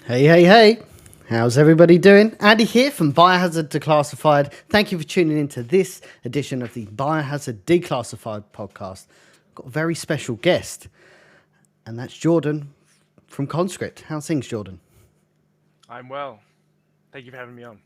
Hey, hey, hey. How's everybody doing? Andy here from Biohazard Declassified. Thank you for tuning into this edition of the Biohazard Declassified podcast. Got a very special guest, and that's Jordan from CONCRIPT. How's things, Jordan? I'm well. Thank you for having me on.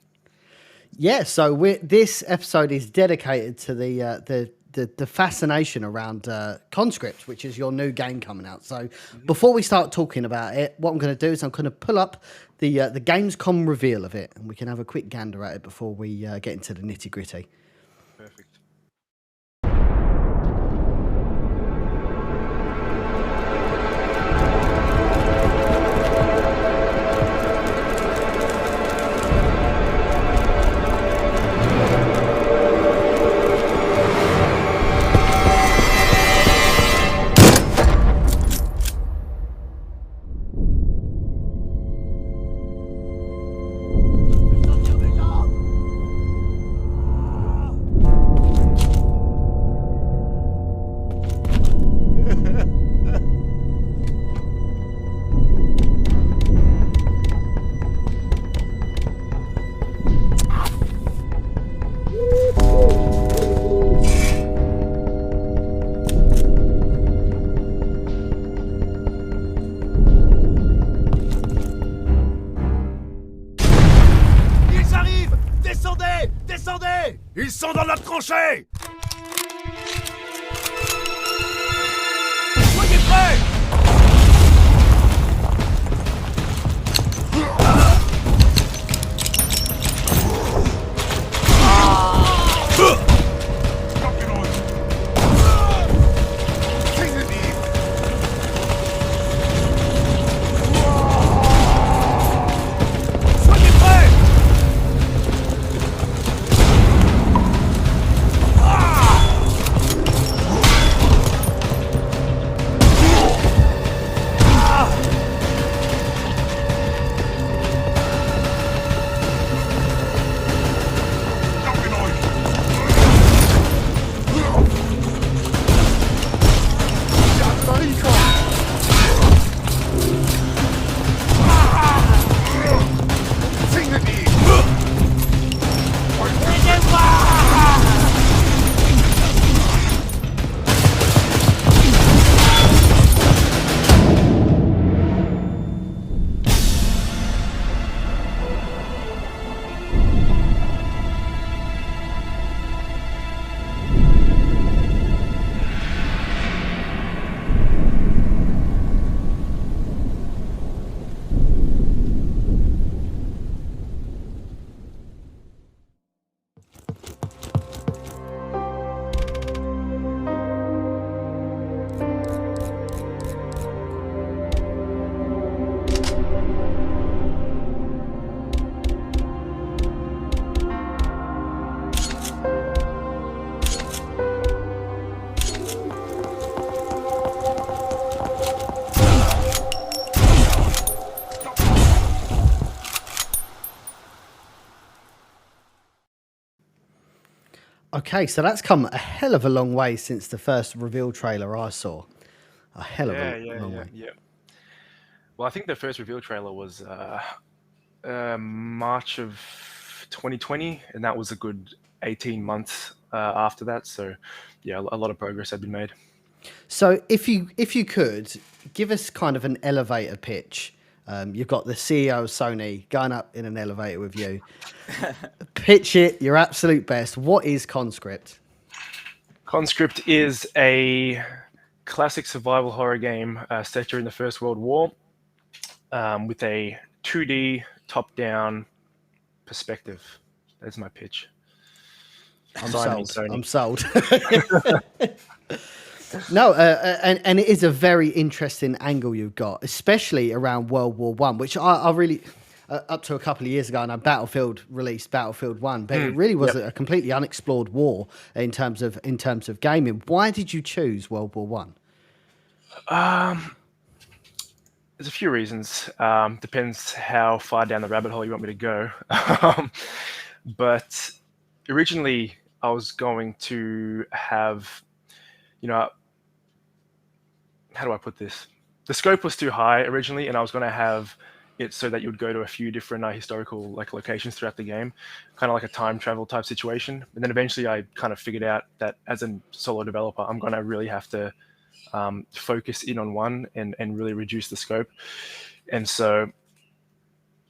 Yeah, so this episode is dedicated to the fascination around Conscript, which is your new game coming out. So before we start talking about it, what I'm going to do is I'm going to pull up the Gamescom reveal of it, and we can have a quick gander at it before we get into the nitty gritty. Perfect. Ils arrivent! Descendez! Descendez! Ils sont dans notre tranchée! Soyez prêts! Soyez prêts! Okay, so that's come a hell of a long way since the first reveal trailer I saw. A hell of a long way. Yeah. Well, I think the first reveal trailer was March of 2020, and that was a good 18 months after that. So, yeah, a lot of progress had been made. So if you could give us kind of an elevator pitch. You've got the CEO of Sony going up in an elevator with you. Pitch it your absolute best. What is Conscript? Conscript is a classic survival horror game set during the First World War with a 2D top-down perspective. That's my pitch. I'm Signing sold. Sony. I'm sold. No, and it is a very interesting angle you've got, especially around World War One, which I really, up to a couple of years ago, I know Battlefield released Battlefield One, but it really was a completely unexplored war in terms of gaming. Why did you choose World War One? There's a few reasons. Depends how far down the rabbit hole you want me to go. But originally, I was going to have, how do I put this? The scope was too high originally, and I was going to have it so that you would go to a few different historical like locations throughout the game, kind of like a time travel type situation. And then eventually I kind of figured out that as a solo developer, I'm going to really have to focus in on one and really reduce the scope. And so,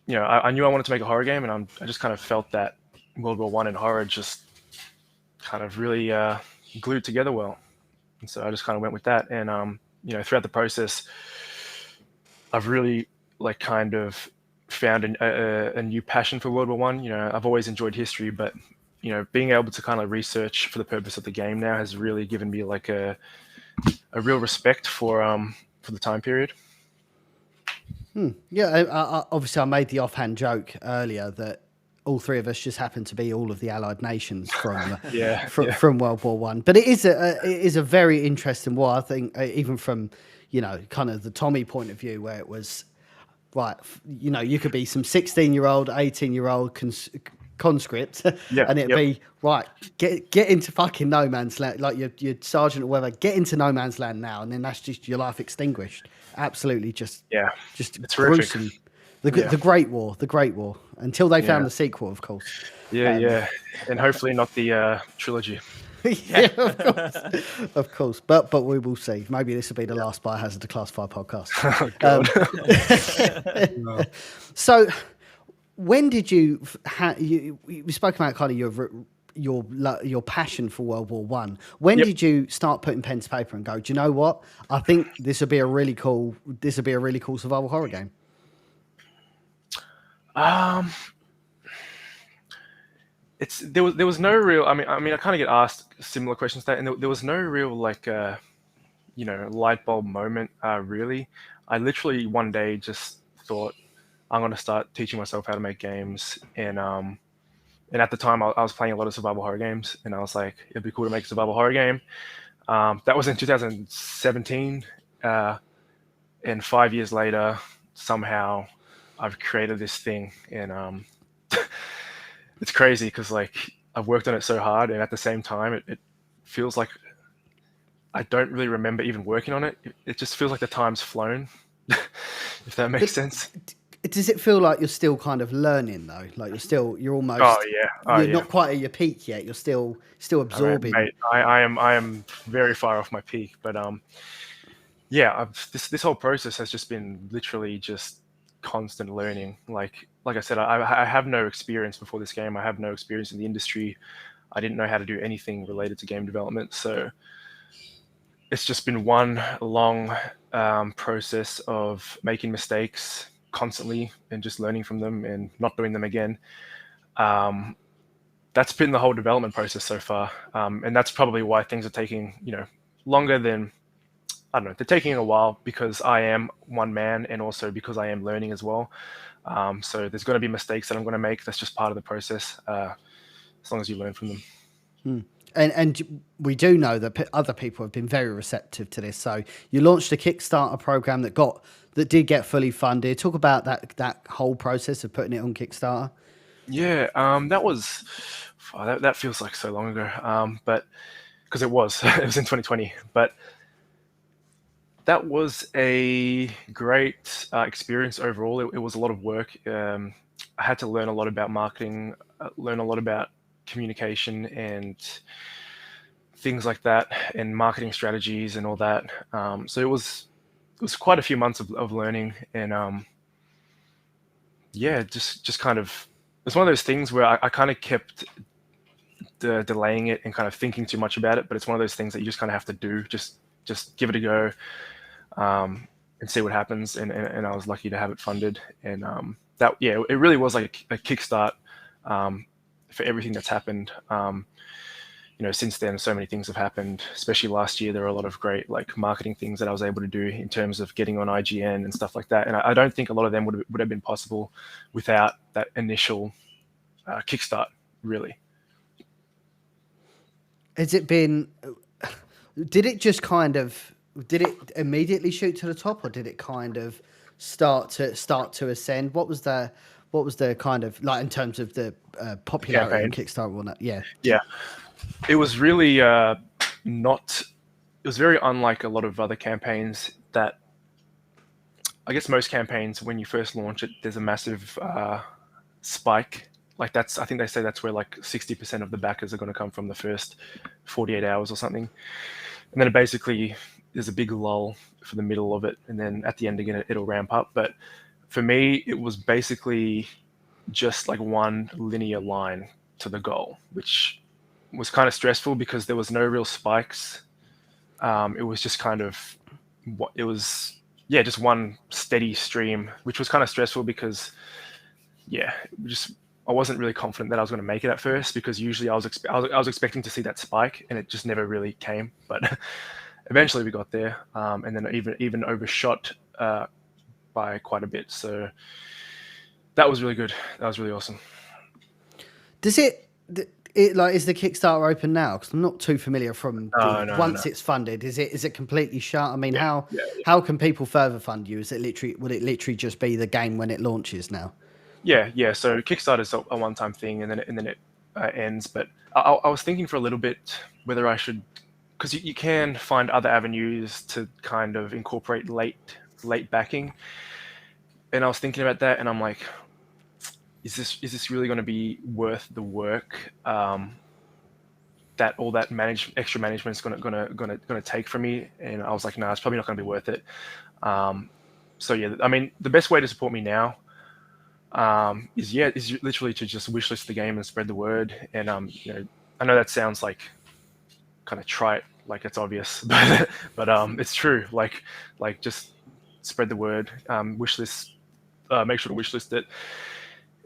I knew I wanted to make a horror game, and I just kind of felt that World War I and horror just kind of really glued together well. And so I just kind of went with that. And, throughout the process, I've really like kind of found a new passion for World War One. I've always enjoyed history, but, being able to kind of research for the purpose of the game now has really given me like a real respect for the time period. Yeah, obviously I made the offhand joke earlier that all three of us just happen to be all of the Allied nations from from World War One. But it is a very interesting war. I think even from kind of the Tommy point of view, where it was right, you could be some 16-year-old, 18-year-old conscript, and it'd be right. Get into fucking no man's land, like your sergeant or whatever. Get into no man's land now, and then that's just your life extinguished. Absolutely, just it's gruesome. horrific. The Great War, until they found the sequel, of course. And hopefully not the trilogy. Of course. But we will see. Maybe this will be the last Biohazard Declassified podcast. Oh, God. So, when did you spoke about kind of your passion for World War One? When did you start putting pen to paper and go, do you know what? I think this would be a really cool survival horror game. There was no real. I mean, I kind of get asked similar questions to that, and there was no real like light bulb moment. Really, I literally one day just thought I'm going to start teaching myself how to make games, and at the time I was playing a lot of survival horror games, and I was like, it'd be cool to make a survival horror game. That was in 2017, and 5 years later, somehow I've created this thing, and it's crazy because like I've worked on it so hard, and at the same time, it feels like I don't really remember even working on it. It just feels like the time's flown, if that makes sense. Does it feel like you're still kind of learning though? Like you're almost. You're not quite at your peak yet. You're still absorbing. Mate, I am very far off my peak, but this whole process has just been literally just constant learning. Like I said, I have no experience before this game. I have no experience in the industry. I didn't know how to do anything related to game development, so it's just been one long process of making mistakes constantly and just learning from them and not doing them again. That's been the whole development process so far, and that's probably why things are taking longer than, I don't know, they're taking a while because I am one man and also because I am learning as well. So there's going to be mistakes that I'm going to make. That's just part of the process, as long as you learn from them. And we do know that other people have been very receptive to this. So you launched a Kickstarter program that did get fully funded. Talk about that whole process of putting it on Kickstarter. Yeah, that feels like so long ago. But because it was in 2020. But that was a great experience overall. It was a lot of work. I had to learn a lot about marketing, learn a lot about communication and things like that, and marketing strategies and all that. So it was quite a few months of learning, and just kind of, it's one of those things where I kind of kept delaying it and kind of thinking too much about it, but it's one of those things that you just kind of have to do. Just give it a go, and see what happens. And I was lucky to have it funded, and it really was like a kickstart for everything that's happened. Since then, so many things have happened, especially last year. There were a lot of great like marketing things that I was able to do in terms of getting on IGN and stuff like that. And I don't think a lot of them would have been possible without that initial kickstart, really. Did it immediately shoot to the top, or did it kind of start to ascend? What was the kind of like in terms of the popularity on Kickstarter or not? Yeah. It was really it was very unlike a lot of other campaigns that I guess most campaigns, when you first launch it, there's a massive spike. Like I think they say that's where like 60% of the backers are going to come from the first 48 hours or something. And then basically there's a big lull for the middle of it. And then at the end again, it'll ramp up. But for me, it was basically just like one linear line to the goal, which was kind of stressful because there was no real spikes. It was just kind of what it was. Yeah, just one steady stream, which was kind of stressful because, I wasn't really confident that I was going to make it at first, because usually I was expecting to see that spike and it just never really came. But eventually we got there, and then even overshot by quite a bit. So that was really good. That was really awesome. Does it like, is the Kickstarter open now? Because I'm not too familiar from once it's funded. Is it completely shut? I mean, how can people further fund you? Would it literally just be the game when it launches now? Yeah. So Kickstarter's a one-time thing, and then it ends. But I was thinking for a little bit whether I should, because you can find other avenues to kind of incorporate late backing, and I was thinking about that, and I'm like, is this really going to be worth the work that all that extra management is going to take from me? And I was like, no, it's probably not going to be worth it. So yeah, I mean, the best way to support me now is literally to just wishlist the game and spread the word. And I know that sounds like kind of trite, like it's obvious, but it's true. Like just spread the word, wishlist, make sure to wishlist it.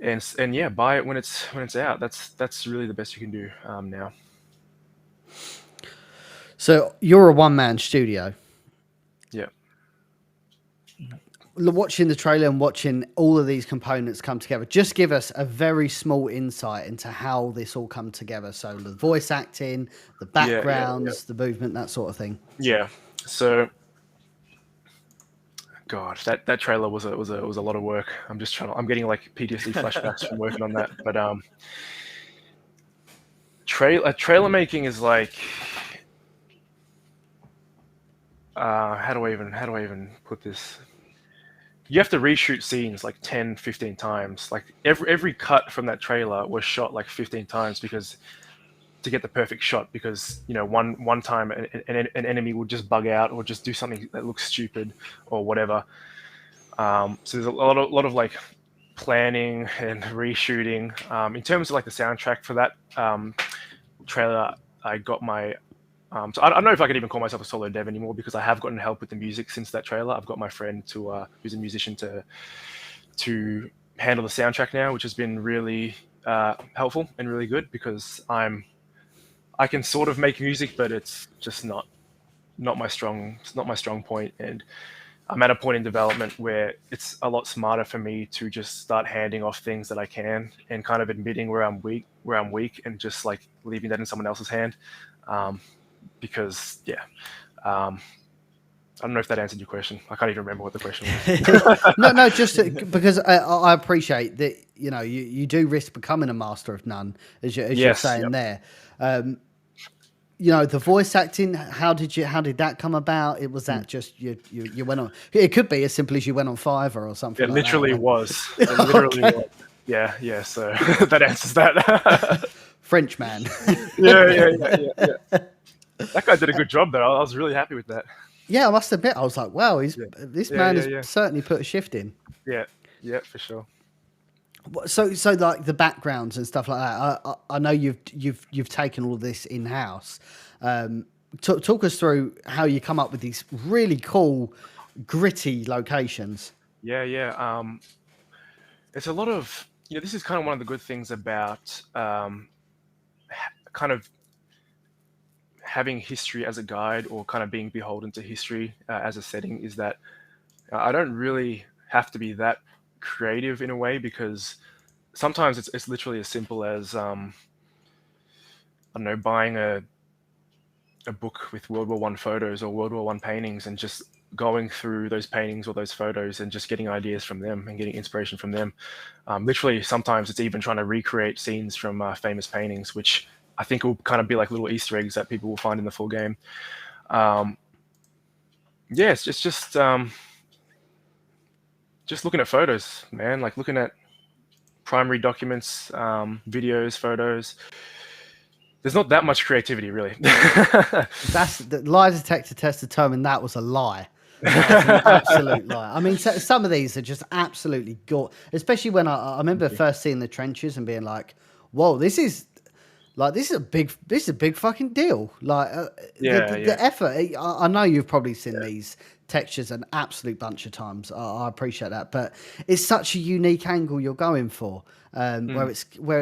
And yeah, buy it when it's out. That's really the best you can do now. So you're a one-man studio. Yeah. Watching the trailer and watching all of these components come together, just give us a very small insight into how this all come together. So the voice acting, the backgrounds, the movement, that sort of thing. Yeah. So, God, that trailer was a lot of work. I'm getting like PTSD flashbacks from working on that. But trailer making is like, how do I even put this? You have to reshoot scenes like 10, 15 times. Like every cut from that trailer was shot like 15 times to get the perfect shot, because one time an enemy would just bug out or just do something that looks stupid or whatever. So there's a lot of like planning and reshooting. In terms of like the soundtrack for that trailer, I got my so I don't know if I could even call myself a solo dev anymore, because I have gotten help with the music since that trailer. I've got my friend who's a musician to handle the soundtrack now, which has been really helpful and really good, because I can sort of make music, but it's just not my strong point. And I'm at a point in development where it's a lot smarter for me to just start handing off things that I can, and kind of admitting where I'm weak, and just like leaving that in someone else's hand. Because I don't know if that answered your question. I can't even remember what the question was. No, just because I appreciate that you do risk becoming a master of none, as you're saying there. The voice acting, how did that come about? It was that just you went on. It could be as simple as you went on Fiverr or something. It literally was. It literally was. Yeah. So that answers that. French man. Yeah. That guy did a good job, though. I was really happy with that. Yeah, I must admit, I was like, wow, this man has certainly put a shift in. Yeah, for sure. So like the backgrounds and stuff like that. I know you've taken all of this in house. Talk us through how you come up with these really cool, gritty locations. Yeah. It's a lot of this is kind of one of the good things about kind of having history as a guide, or kind of being beholden to history as a setting, is that I don't really have to be that creative in a way, because sometimes it's literally as simple as I don't know, buying a book with World War I photos or World War I paintings, and just going through those paintings or those photos and just getting ideas from them and getting inspiration from them. Literally, sometimes it's even trying to recreate scenes from famous paintings, which I think will kind of be like little Easter eggs that people will find in the full game. It's just just looking at photos, man. Like looking at primary documents, videos, photos. There's not that much creativity, really. That's the lie detector test determined that was a lie. That was an absolute lie. I mean, some of these are just absolutely especially when I remember first seeing the trenches and being like, "Whoa, this is a big fucking deal." Like, the effort. I know you've probably seen these textures an absolute bunch of times. I appreciate that, but it's such a unique angle you're going for, where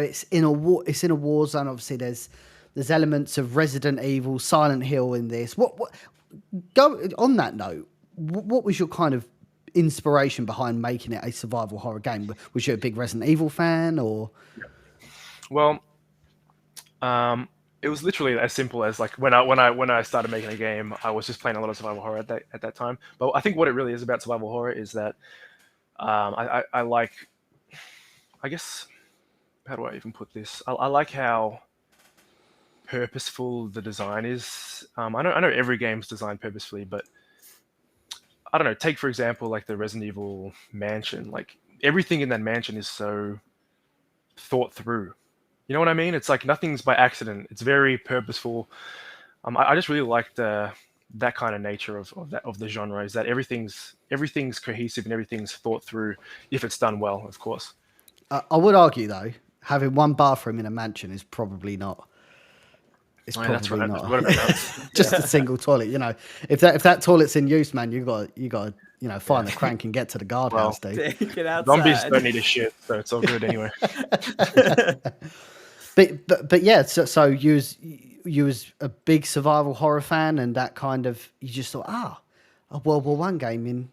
it's in a war zone. Obviously, there's elements of Resident Evil, Silent Hill in this. What go on that note? What was your kind of inspiration behind making it a survival horror game? Was you a big Resident Evil fan, or? Well, it was literally as simple as like when I started making a game, I was just playing a lot of survival horror at that time. But I think what it really is about survival horror is that I like, I guess, how do I even put this? I like how purposeful the design is. I know every game's designed purposefully, but I don't know. Take for example like the Resident Evil mansion. Like everything in that mansion is so thought through. You know what I mean? It's like nothing's by accident. It's very purposeful. I just really like that kind of nature of the genre. Is that everything's cohesive and everything's thought through if it's done well, of course. I would argue though, having one bathroom in a mansion is probably not. It's probably not just a single toilet. You know, if that toilet's in use, man, you got to find the crank and get to the guardhouse, dude. Get outside. Zombies don't need a shit, so it's all good anyway. But yeah, so you was a big survival horror fan, and that kind of you just thought, a World War One game in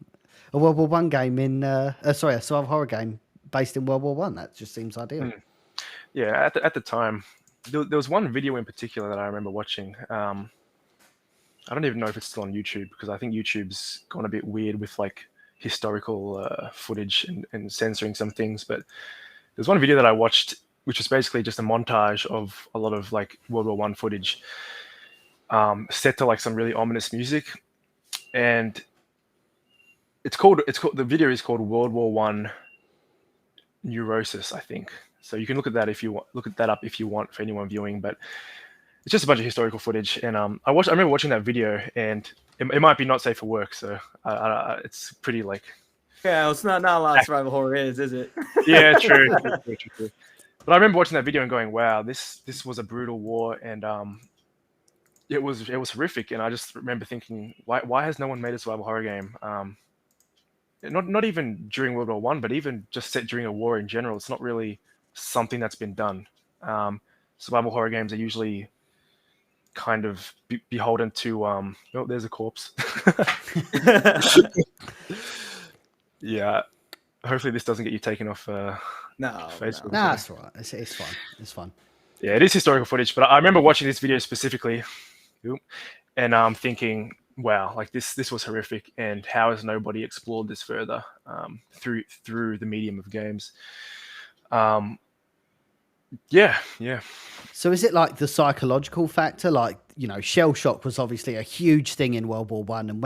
a survival horror game based in World War One. That just seems ideal. Yeah, at the time. There was one video in particular that I remember watching. I don't even know if it's still on YouTube because I think YouTube's gone a bit weird with like historical footage and censoring some things. But there's one video that I watched, which was basically just a montage of a lot of like World War One footage, set to like some really ominous music, and the video is called World War One Neurosis, I think. So you can look at that up if you want for anyone viewing, but it's just a bunch of historical footage. And I remember watching that video, and it might be not safe for work, so it's pretty like. Yeah, well, it's not a lot of survival horror is it? Yeah, true. But I remember watching that video and going, "Wow, this was a brutal war," and it was horrific. And I just remember thinking, why has no one made a survival horror game? Not even during World War One, but even just set during a war in general. It's not really something that's been done. Survival horror games are usually kind of beholden to oh, there's a corpse. Yeah, hopefully this doesn't get you taken off Facebook. No, that's all right. It's fine. It's fun. Yeah, it is historical footage, but I remember watching this video specifically and I'm thinking, wow, like this was horrific, and how has nobody explored this further through the medium of games? Yeah. So is it like the psychological factor? Like, shell shock was obviously a huge thing in World War One, and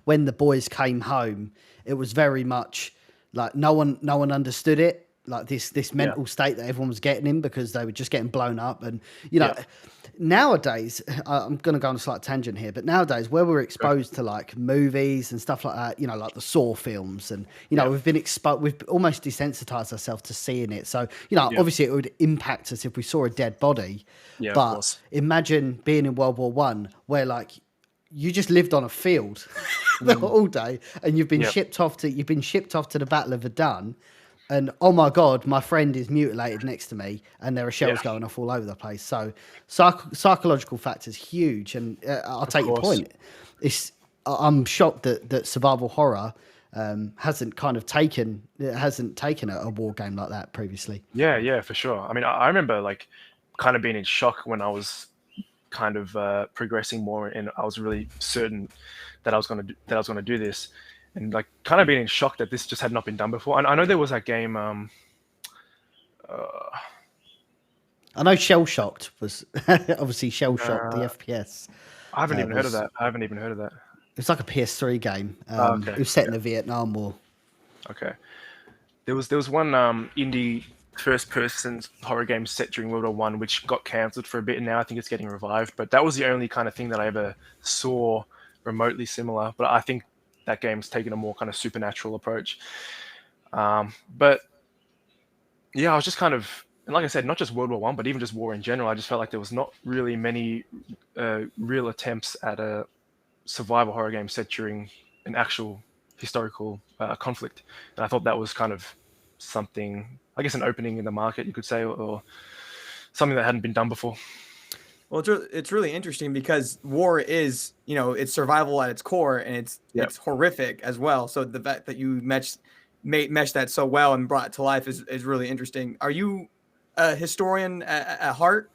when the boys came home, it was very much like no one understood it. Like this mental state that everyone was getting in because they were just getting blown up, and nowadays I'm going to go on a slight tangent here, but nowadays where we're exposed to like movies and stuff like that, like the Saw films, and we've been we've almost desensitized ourselves to seeing it. So obviously it would impact us if we saw a dead body. Yeah, but imagine being in World War One where like you just lived on a field all day, and you've been shipped off to the Battle of Verdun. And oh my God, my friend is mutilated next to me, and there are shells going off all over the place. So psychological factors huge, and I'll take your point. I'm shocked that survival horror hasn't taken a war game like that previously. Yeah, for sure. I mean, I remember like kind of being in shock when I was kind of progressing more, and I was really certain that I was going to do this. And like kind of being in shock that this just had not been done before. And I know there was that game. I know Shell Shocked was obviously Shell Shocked, the FPS. I haven't even heard of that. It's like a PS3 game. It was set in the Vietnam War. Okay. There was one indie first-person horror game set during World War One, which got cancelled for a bit, and now I think it's getting revived. But that was the only kind of thing that I ever saw remotely similar. But I think that game's taken a more kind of supernatural approach. But yeah, I was just kind of, and like I said, not just World War One, but even just war in general. I just felt like there was not really many real attempts at a survival horror game set during an actual historical conflict, and I thought that was kind of something, I guess, an opening in the market, you could say, or something that hadn't been done before. Well, it's really interesting because war is, it's survival at its core, and it's horrific as well. So the fact that you meshed that so well and brought it to life is really interesting. Are you a historian at heart?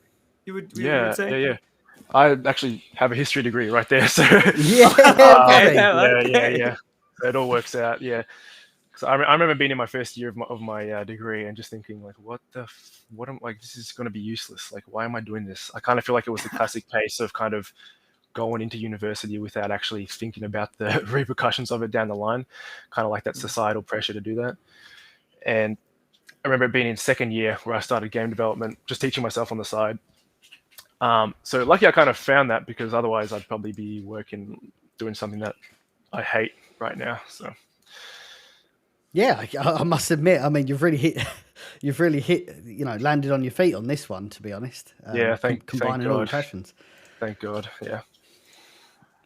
You would say? Yeah. I actually have a history degree right there, so Yeah. It all works out. Yeah. So I remember being in my first year of my degree and just thinking, like, what am, like, this is going to be useless. Like, why am I doing this? I kind of feel like it was the classic case of kind of going into university without actually thinking about the repercussions of it down the line, kind of like that societal pressure to do that. And I remember being in second year where I started game development, just teaching myself on the side. So lucky I kind of found that, because otherwise I'd probably be doing something that I hate right now. So yeah, I must admit, I mean, you've really hit, landed on your feet on this one, to be honest. Yeah, combining all the passions. Thank God. Yeah.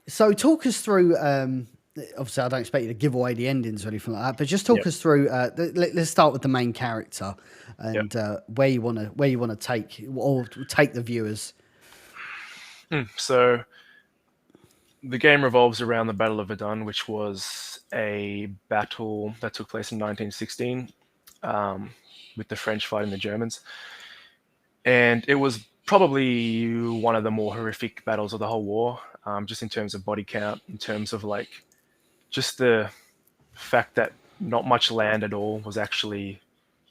So talk us through. Obviously, I don't expect you to give away the endings or anything like that, but just talk us through. Let's start with the main character and where you want to take the viewers. So the game revolves around the Battle of Verdun, which was a battle that took place in 1916 with the French fighting the Germans. And it was probably one of the more horrific battles of the whole war, just in terms of body count, in terms of like just the fact that not much land at all was actually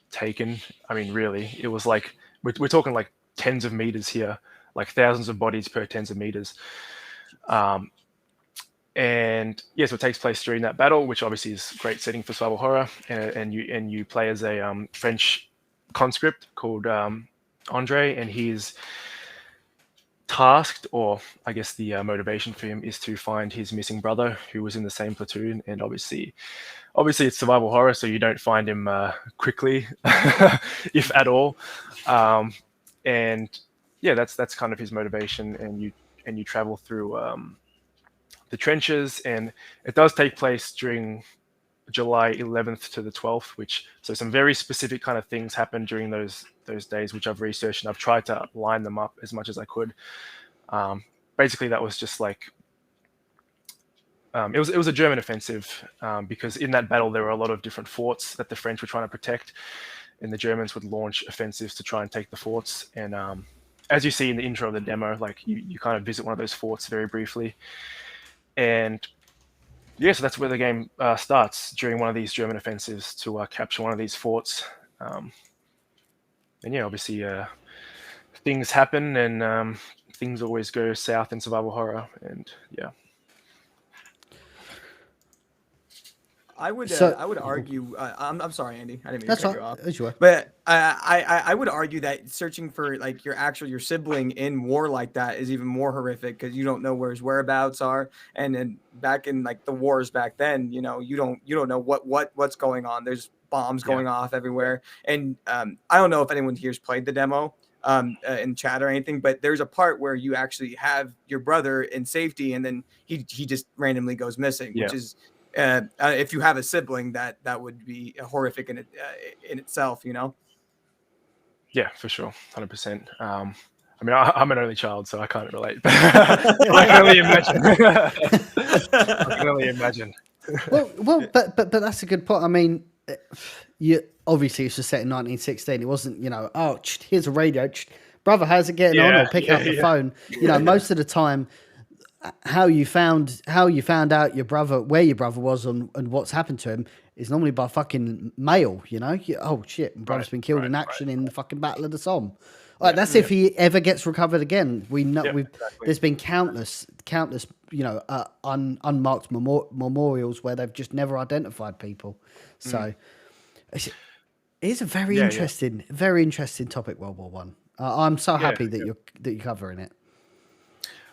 taken. I mean, really, it was like, we're talking like tens of meters here, like thousands of bodies per tens of meters. And yes, it takes place during that battle, which obviously is a great setting for survival horror. And you play as a French conscript called Andre, and he's tasked, or I guess the motivation for him is to find his missing brother who was in the same platoon. And obviously it's survival horror, so you don't find him quickly, if at all. And yeah, that's kind of his motivation. And you travel through the trenches, and it does take place during July 11th to the 12th, so some very specific kind of things happen during those days, which I've researched, and I've tried to line them up as much as I could. Basically, that was just like it was a German offensive, because in that battle there were a lot of different forts that the French were trying to protect, and the Germans would launch offensives to try and take the forts. And as you see in the intro of the demo, like you kind of visit one of those forts very briefly. And yeah, so that's where the game starts, during one of these German offensives to capture one of these forts. And yeah, obviously things happen, and things always go south in survival horror. And yeah. I would argue. I'm sorry, Andy. I didn't mean That's to cut you right. off. As you were. But I would argue that searching for like your sibling in war like that is even more horrific, because you don't know where his whereabouts are. And then back in like the wars back then, you don't know what's going on. There's bombs going off everywhere. And I don't know if anyone here's played the demo in chat or anything, but there's a part where you actually have your brother in safety, and then he just randomly goes missing, which is. If you have a sibling, that would be horrific in itself, Yeah, for sure, 100%. I mean, I'm an only child, so I can't relate. I can only imagine. I can only imagine. Well, but that's a good point. I mean, you obviously it's just set in 1916. It wasn't, here's a radio. Brother, how's it getting on? Or pick up the phone. Most of the time, how you found out where your brother was and what's happened to him is normally by fucking mail. Oh shit, my brother's been killed in action in the fucking Battle of the Somme. That's if he ever gets recovered again. We know there's been countless unmarked memorials where they've just never identified people. So It is a very interesting topic, World War One. I'm so happy that you're covering it.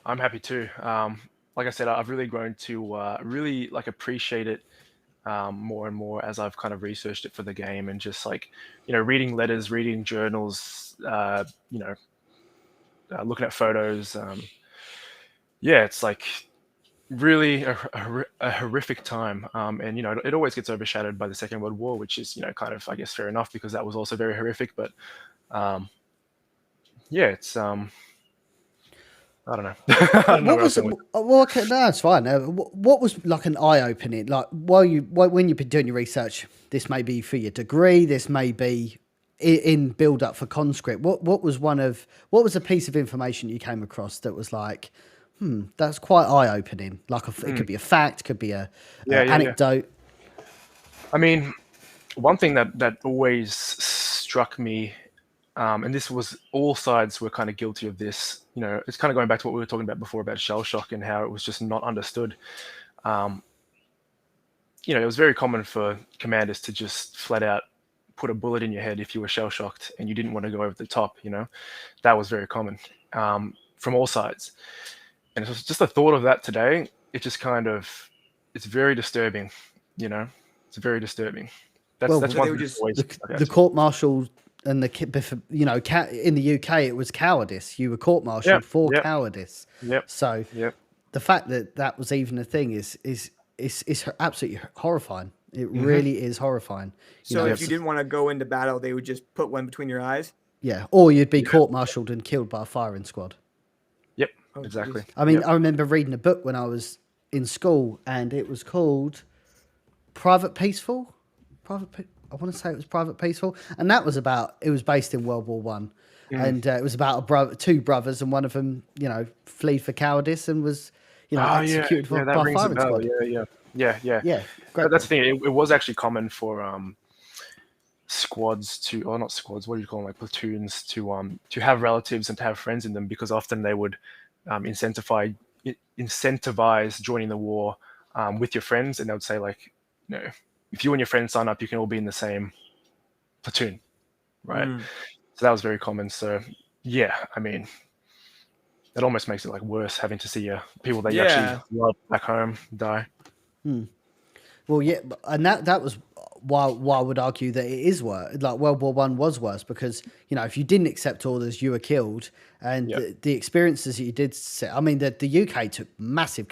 I'm happy too. Like I said, I've really grown to really like appreciate it more and more as I've kind of researched it for the game, and just like, you know, reading letters, reading journals, you know, looking at photos. Yeah, it's like really a horrific time, and you know, it always gets overshadowed by the Second World War, which is, you know, kind of, I guess, fair enough, because that was also very horrific. But yeah, it's I don't know. I don't know What was well? Okay, no, it's fine. What was like an eye opening? Like when you've been doing your research, this may be for your degree, this may be in build up for conscript. What was a piece of information you came across that was like, that's quite eye opening? Like it could be a fact, could be a anecdote. I mean, one thing that always struck me, and this was, all sides were kind of guilty of this. You know, it's kind of going back to what we were talking about before about shell shock and how it was just not understood. You know, it was very common for commanders to just flat out put a bullet in your head if you were shell shocked and you didn't want to go over the top. You know, that was very common from all sides. And it's just the thought of that today, it just kind of, it's very disturbing. You know, it's very disturbing. That's one thing that always the court martial. And you know, in the UK, it was cowardice. You were court-martialed for cowardice. So the fact that was even a thing is absolutely horrifying. It really is horrifying. So if you didn't want to go into battle, they would just put one between your eyes? Yeah, or you'd be court-martialed and killed by a firing squad. Yep, exactly. I mean, I remember reading a book when I was in school, and it was called Private Peaceful. I want to say it was Private Peaceful, and that was it was based in World War One, and it was about two brothers, and one of them, you know, fled for cowardice and was, you know, executed by a firing squad. Yeah. That's the thing. It was actually common for squads or not squads. What do you call them? Like platoons to have relatives and to have friends in them, because often they would incentivize joining the war with your friends, and they would say, like, you know, if you and your friends sign up, you can all be in the same platoon, right? So that was very common. So yeah, I mean, it almost makes it like worse having to see people that you actually love back home die. Well, yeah, and that was why I would argue that it is worse. Like World War One was worse because, you know, if you didn't accept orders, you were killed, and the experiences that you did see. I mean, the UK took massive,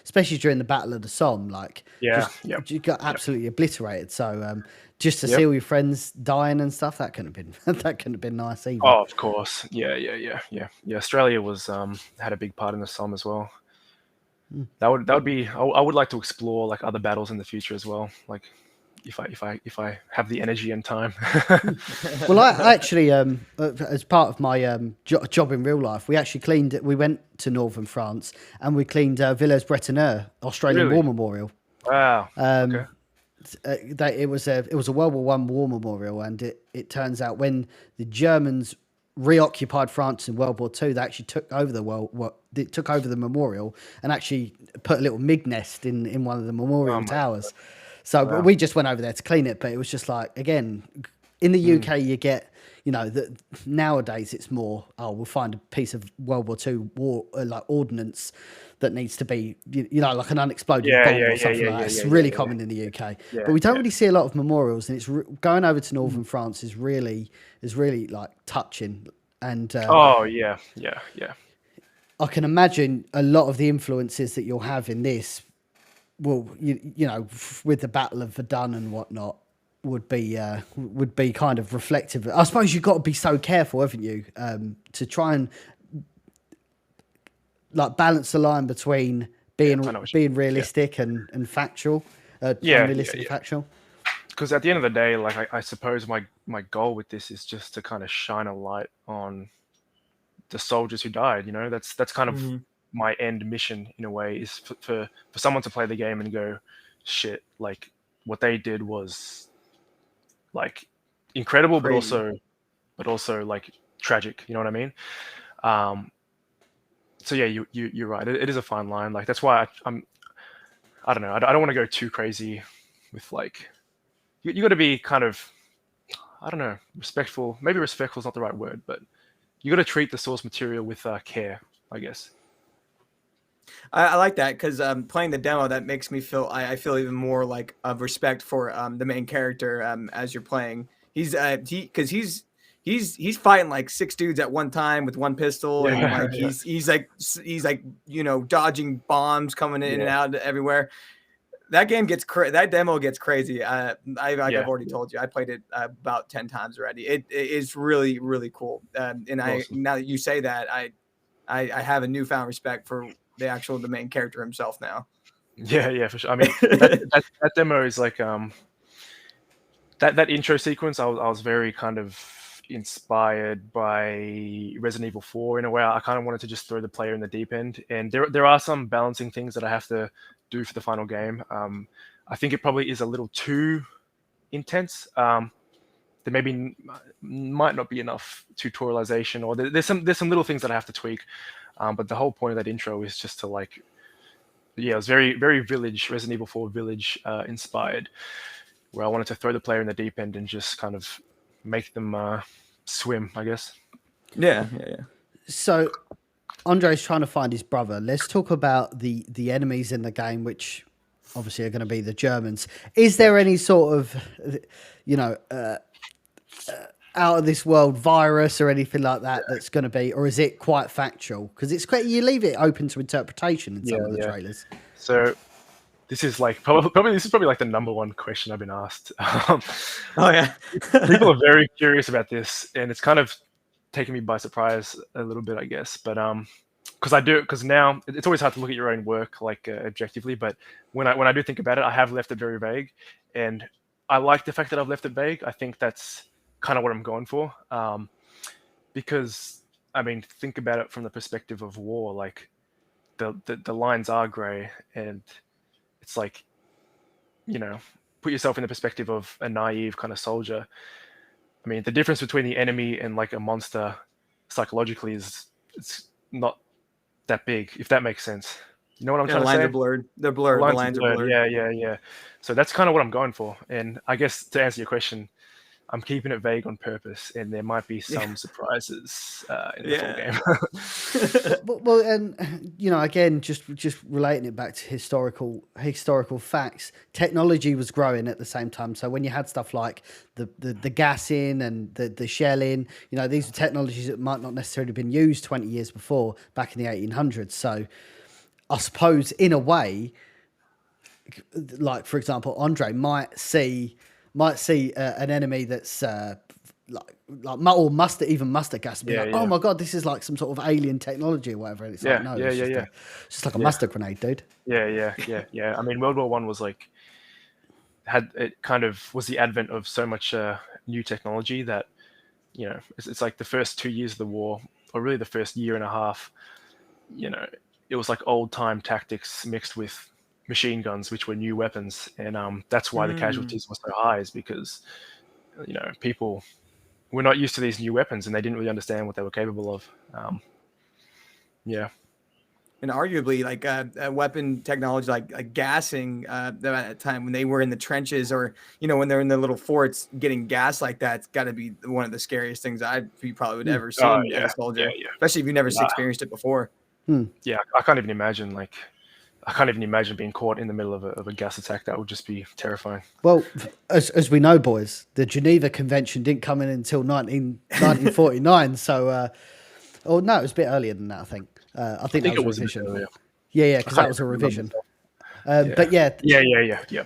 especially during the Battle of the Somme. Like, you got absolutely obliterated. So just to see all your friends dying and stuff, that couldn't have been nice either. Oh, of course, yeah. Australia was had a big part in the Somme as well. That would be. I would like to explore like other battles in the future as well. Like, if I have the energy and time. Well, I actually, as part of my job in real life, we actually cleaned it. We went to northern France and we cleaned Villers-Bretonneux Australian War Memorial. Wow. Okay. It was a World War One war memorial, and it turns out when the Germans reoccupied France in World War Two, they actually took over the memorial and actually put a little MiG nest in one of the memorial towers. So we just went over there to clean it, but it was just like, again, in the UK, you get, you know, that nowadays it's more, we'll find a piece of World War II war like ordnance that needs to be, you know, like an unexploded bomb or something like that. It's really common in the UK, but we don't really see a lot of memorials, and it's going over to northern France is really like touching. And yeah. I can imagine a lot of the influences that you'll have in this. Well, you know, with the Battle of Verdun and whatnot, would be kind of reflective. I suppose you've got to be so careful, haven't you, to try and like balance the line between being realistic and factual, realistic and factual. Because at the end of the day, like I suppose my goal with this is just to kind of shine a light on the soldiers who died. You know, that's kind of my end mission in a way, is for someone to play the game and go, shit, like what they did was like incredible, Crazy. but also like tragic. You know what I mean? So yeah, you're right. It is a fine line. Like that's why I don't know. I don't want to go too crazy with like, you got to be kind of, I don't know, respectful. Maybe respectful is not the right word, but you got to treat the source material with care, I guess. I like that because playing the demo, that makes me feel I feel even more like of respect for the main character as you're playing. He's he's fighting like 6 dudes at one time with one pistol, and Yeah, like yeah. he's like dodging bombs coming in and Yeah. out everywhere. That game gets that demo gets crazy. I've already told you, I played it about 10 times already. It is really, really cool. And Awesome. now that you say that, I have a newfound respect for the main character himself now. Yeah, for sure. I mean, that demo is like that intro sequence. I was very kind of inspired by Resident Evil 4 in a way. I kind of wanted to just throw the player in the deep end, and there are some balancing things that I have to do for the final game. I think it probably is a little too intense. There maybe might not be enough tutorialization, or there's some little things that I have to tweak. But the whole point of that intro is just to like, it was very Resident Evil 4 Village inspired, where I wanted to throw the player in the deep end and just kind of make them swim, I guess. Yeah. So Andre's trying to find his brother. Let's talk about the enemies in the game, which obviously are going to be the Germans. Is there any sort of, out of this world virus or anything like that that's going to be, or is it quite factual? Because it's quite, you leave it open to interpretation in some of the trailers. So this is like probably like the number one question I've been asked. Oh yeah. People are very curious about this, and it's kind of taken me by surprise a little bit, I guess. But because now it's always hard to look at your own work like objectively, but when I do think about it, I have left it very vague, and I like the fact that I've left it vague. I think that's kind of what I'm going for, because I mean, think about it from the perspective of war. Like the lines are gray, and it's like, put yourself in the perspective of a naive kind of soldier. I mean, the difference between the enemy and like a monster psychologically it's not that big, if that makes sense. You know what I'm trying to say? The lines are blurred. They're blurred. The lines are blurred. Yeah. So that's kind of what I'm going for. And I guess to answer your question, I'm keeping it vague on purpose, and there might be some surprises in the full game. Well, and again, just relating it back to historical facts, technology was growing at the same time. So when you had stuff like the gassing and the shelling, these are technologies that might not necessarily have been used 20 years before, back in the 1800s. So I suppose in a way, like for example, Andre might see an enemy that's or mustard gas and be oh my god, this is like some sort of alien technology or whatever. And it's it's just like a mustard grenade, dude. Yeah. I mean, World War I was like was the advent of so much new technology that it's like the first 2 years of the war, or really the first year and a half. It was like old time tactics mixed with machine guns, which were new weapons, and that's why the casualties were so high, is because people were not used to these new weapons, and they didn't really understand what they were capable of. And arguably, like weapon technology, like gassing, at that time when they were in the trenches, or when they're in the little forts, getting gas like that's got to be one of the scariest things you probably would ever see as a soldier, especially if you've never experienced it before. Yeah, I can't even imagine being caught in the middle of a gas attack. That would just be terrifying. Well, as we know, boys, the Geneva Convention didn't come in until 1949. So, no, it was a bit earlier than that, I think. I think that was a revision. Yeah, because that was a revision. But yeah.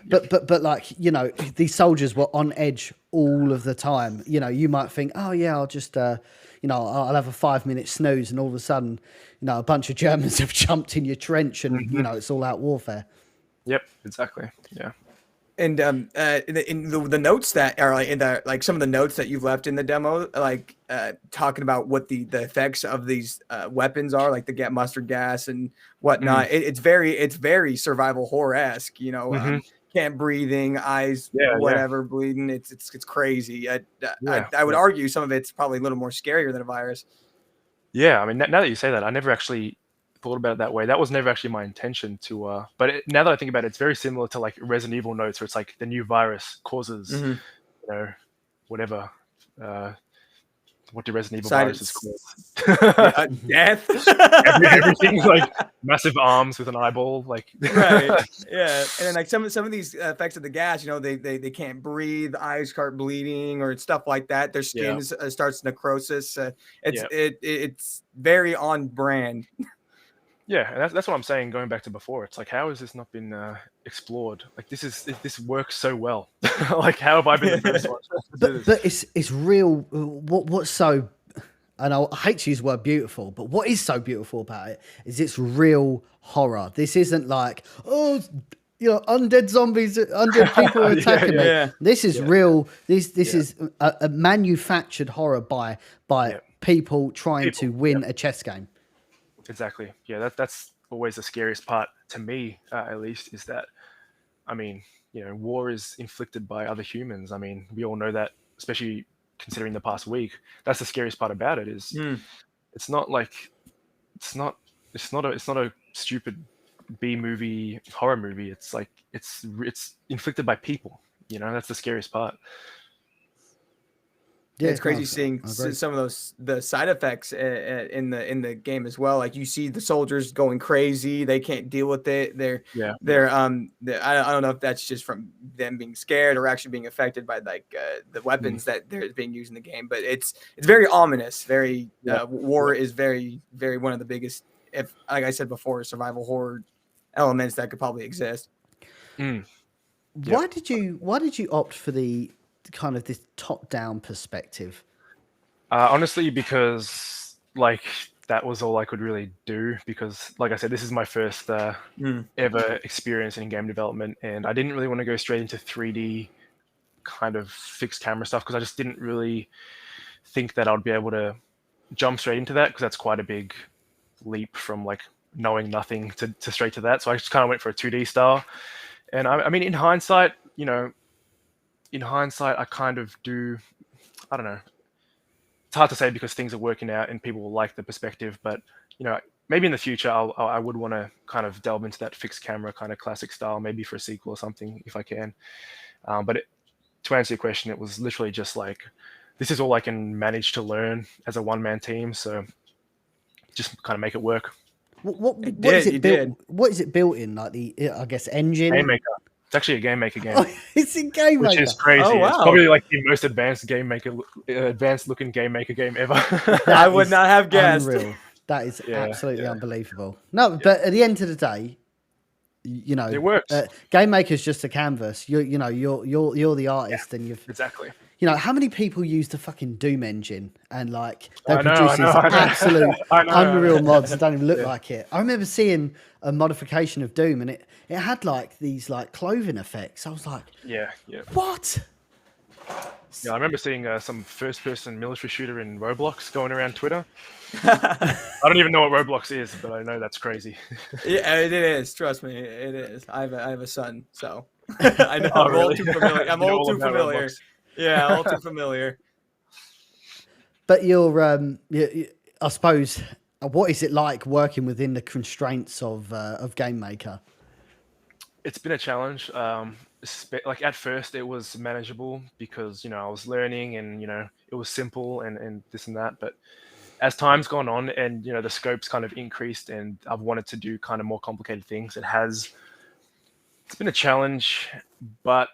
But like, these soldiers were on edge all of the time. You might think, oh yeah, I'll just, I'll have a 5-minute snooze, and all of a sudden, a bunch of Germans have jumped in your trench, and it's all out warfare. Yep, exactly. Yeah. And in the notes that are like some of the notes that you've left in the demo, like talking about what the effects of these weapons are, like the mustard gas and whatnot. It's very survival horror-esque. Can't breathing, eyes, bleeding. It's crazy. I would argue some of it's probably a little more scarier than a virus. Yeah, I mean, now that you say that, I never actually thought about it that way. That was never actually my intention to. But now that I think about it, it's very similar to like Resident Evil notes, where it's like the new virus causes, whatever what do Resident Evil Side- viruses called? Death. Everything's like massive arms with an eyeball, like Right. Yeah. And then like some of these effects of the gas, you know, they can't breathe, eyes start bleeding or stuff like that. Their skin starts necrosis. It's very on brand. Yeah, and that's what I'm saying. Going back to before, it's like, how has this not been explored? Like, this works so well. Like, how have I been the first one to do this? But it's real. What's so, and I hate to use the word beautiful, but what is so beautiful about it is it's real horror. This isn't like, oh, you know, undead zombies, undead people are attacking me. Yeah. This is real. This is a manufactured horror by people trying to win a chess game. Exactly. Yeah, that's always the scariest part to me, at least, is that, I mean, you know, war is inflicted by other humans. I mean, we all know that, especially considering the past week. That's the scariest part about it is it's not like it's not a stupid B movie horror movie. It's like it's inflicted by people. You know, that's the scariest part. Yeah, it's crazy seeing some of the side effects in the game as well. Like you see the soldiers going crazy; they can't deal with it. They're I don't know if that's just from them being scared or actually being affected by like the weapons that they're being used in the game. But it's very ominous. Very war is very one of the biggest, if like I said before, survival horror elements that could probably exist. Why did you opt for the kind of this top-down perspective? Honestly, because like that was all I could really do, because like I said, this is my first ever experience in game development, and I didn't really want to go straight into 3D kind of fixed camera stuff, because I just didn't really think that I'd be able to jump straight into that, because that's quite a big leap from like knowing nothing to straight to that. So I just kind of went for a 2D style. And I mean, in hindsight, I kind of do, I don't know. It's hard to say because things are working out and people will like the perspective, but maybe in the future I would want to kind of delve into that fixed camera kind of classic style, maybe for a sequel or something if I can. But to answer your question, it was literally just like, this is all I can manage to learn as a one-man team, so just kind of make it work. What is it built in? Like the, I guess, engine? Game Maker. It's actually a Game Maker game. Oh, it's in Game Maker. Which is crazy. Oh, wow. It's probably like the most advanced looking Game Maker game ever. I would not have guessed. Unreal. That is absolutely unbelievable. No, but at the end of the day, it works. Game Maker's just a canvas. You're the artist, and you've exactly. How many people use the fucking Doom engine and like they I know, produce these absolute unreal mods that don't even look Yeah. like it. I remember seeing a modification of Doom and it had like these like clothing effects. I was like, Yeah. what? Yeah, I remember seeing some first-person military shooter in Roblox going around Twitter. I don't even know what Roblox is, but I know that's crazy. Yeah, it is. Trust me, it is. I have a son, so I know. I'm all too familiar. I'm all too familiar. Yeah, all too familiar. But I suppose, what is it like working within the constraints of Game Maker? It's been a challenge. Like at first it was manageable because, I was learning and, it was simple and this and that. But as time's gone on and, the scope's kind of increased and I've wanted to do kind of more complicated things, it's been a challenge. But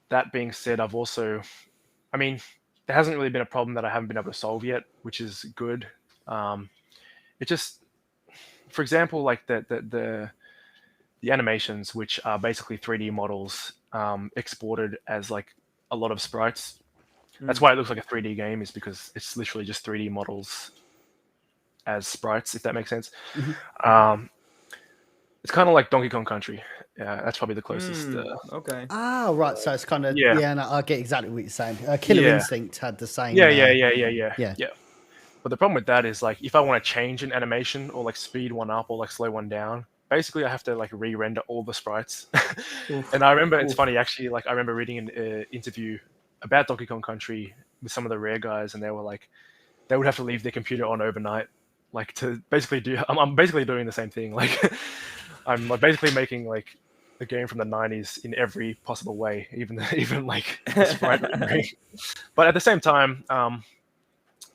that being said, there hasn't really been a problem that I haven't been able to solve yet, which is good. It just, for example, like the animations, which are basically 3D models exported as like a lot of sprites. That's why it looks like a 3D game, is because it's literally just 3D models as sprites, if that makes sense. Mm-hmm. It's kind of like Donkey Kong Country. That's probably the closest. Okay. Ah, right. So it's kind of Yeah. No, I get exactly what you're saying. Killer Instinct had the same. Yeah. But the problem with that is like if I want to change an animation or like speed one up or like slow one down, basically I have to like re-render all the sprites. And I remember it's funny actually. Like I remember reading an interview about Donkey Kong Country with some of the Rare guys, and they were like, they would have to leave their computer on overnight, like to basically do. I'm basically doing the same thing. Like I'm like basically making like a game from the 90s in every possible way, even like the sprite rendering. But at the same time, I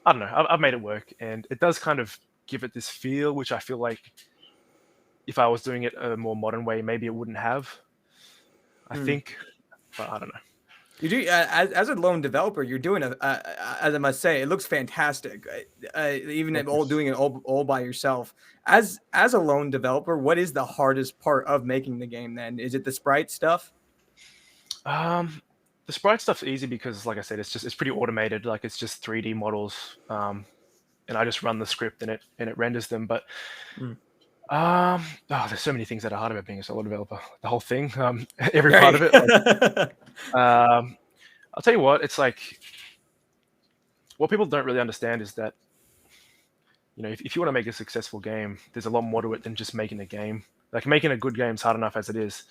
don't know. I've made it work, and it does kind of give it this feel, which I feel like if I was doing it a more modern way, maybe it wouldn't have. I think, but I don't know. You do as a lone developer, you're doing as I must say, it looks fantastic. Even if doing it all by yourself. As a lone developer, what is the hardest part of making the game? Then is it the sprite stuff? The sprite stuff's easy because, like I said, it's pretty automated. Like it's just 3D models, and I just run the script and it renders them. But there's so many things that are hard about being a solo developer. The whole thing, every part of it. Like, I'll tell you what, it's like what people don't really understand is that, you know, if you want to make a successful game, there's a lot more to it than just making a game. Like making a good game is hard enough as it is.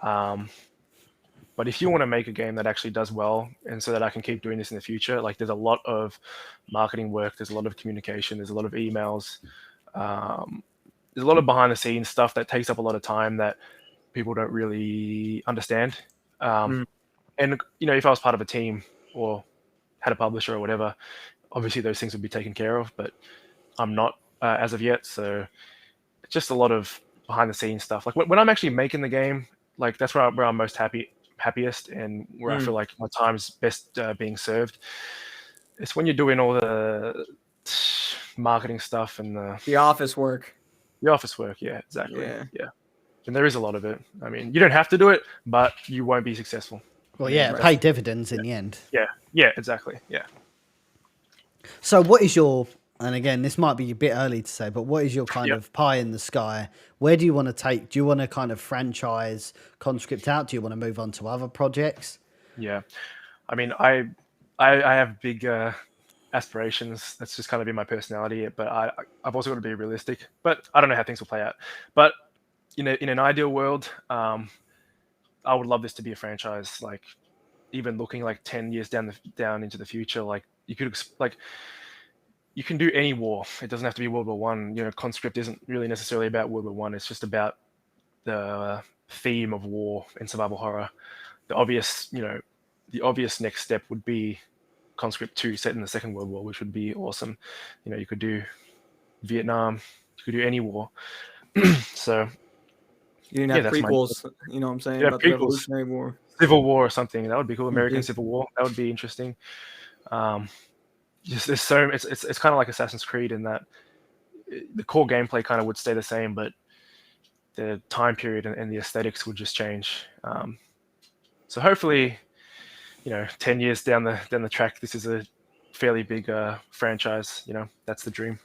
But if you want to make a game that actually does well, and so that I can keep doing this in the future, like there's a lot of marketing work, there's a lot of communication, there's a lot of emails, there's a lot of behind the scenes stuff that takes up a lot of time that people don't really understand. And you know, if I was part of a team or had a publisher or whatever, obviously those things would be taken care of, but I'm not as of yet. So it's just a lot of behind the scenes stuff. Like when I'm actually making the game, like that's where I'm most happiest and where I feel like my time's best being served. It's when you're doing all the marketing stuff and the office work. The office work, yeah, exactly. Yeah. And there is a lot of it. I mean, you don't have to do it, but you won't be successful. Well, yeah, pay dividends in the end. Yeah, exactly. Yeah. So what is your, and again, this might be a bit early to say, but what is your kind of pie in the sky? Where do you want to take, do you want to kind of franchise Conscript out? Do you want to move on to other projects? Yeah. I mean, I have big aspirations. That's just kind of in my personality, but I've also got to be realistic, but I don't know how things will play out. But in an ideal world, I would love this to be a franchise, like even looking like 10 years down into the future. Like you could you can do any war. It doesn't have to be World War One. You know, Conscript isn't really necessarily about World War One. It's just about the theme of war and survival horror. The obvious next step would be Conscript 2 set in the Second World War, which would be awesome. You know, you could do Vietnam, you could do any war. So you didn't have prequels, you know what I'm saying? Yeah, about the Revolutionary War. Civil War or something. That would be cool. American Civil War. That would be interesting. Just there's so it's kind of like Assassin's Creed in that the core gameplay kind of would stay the same, but the time period and the aesthetics would just change. So hopefully, 10 years down the track, this is a fairly big franchise. That's the dream.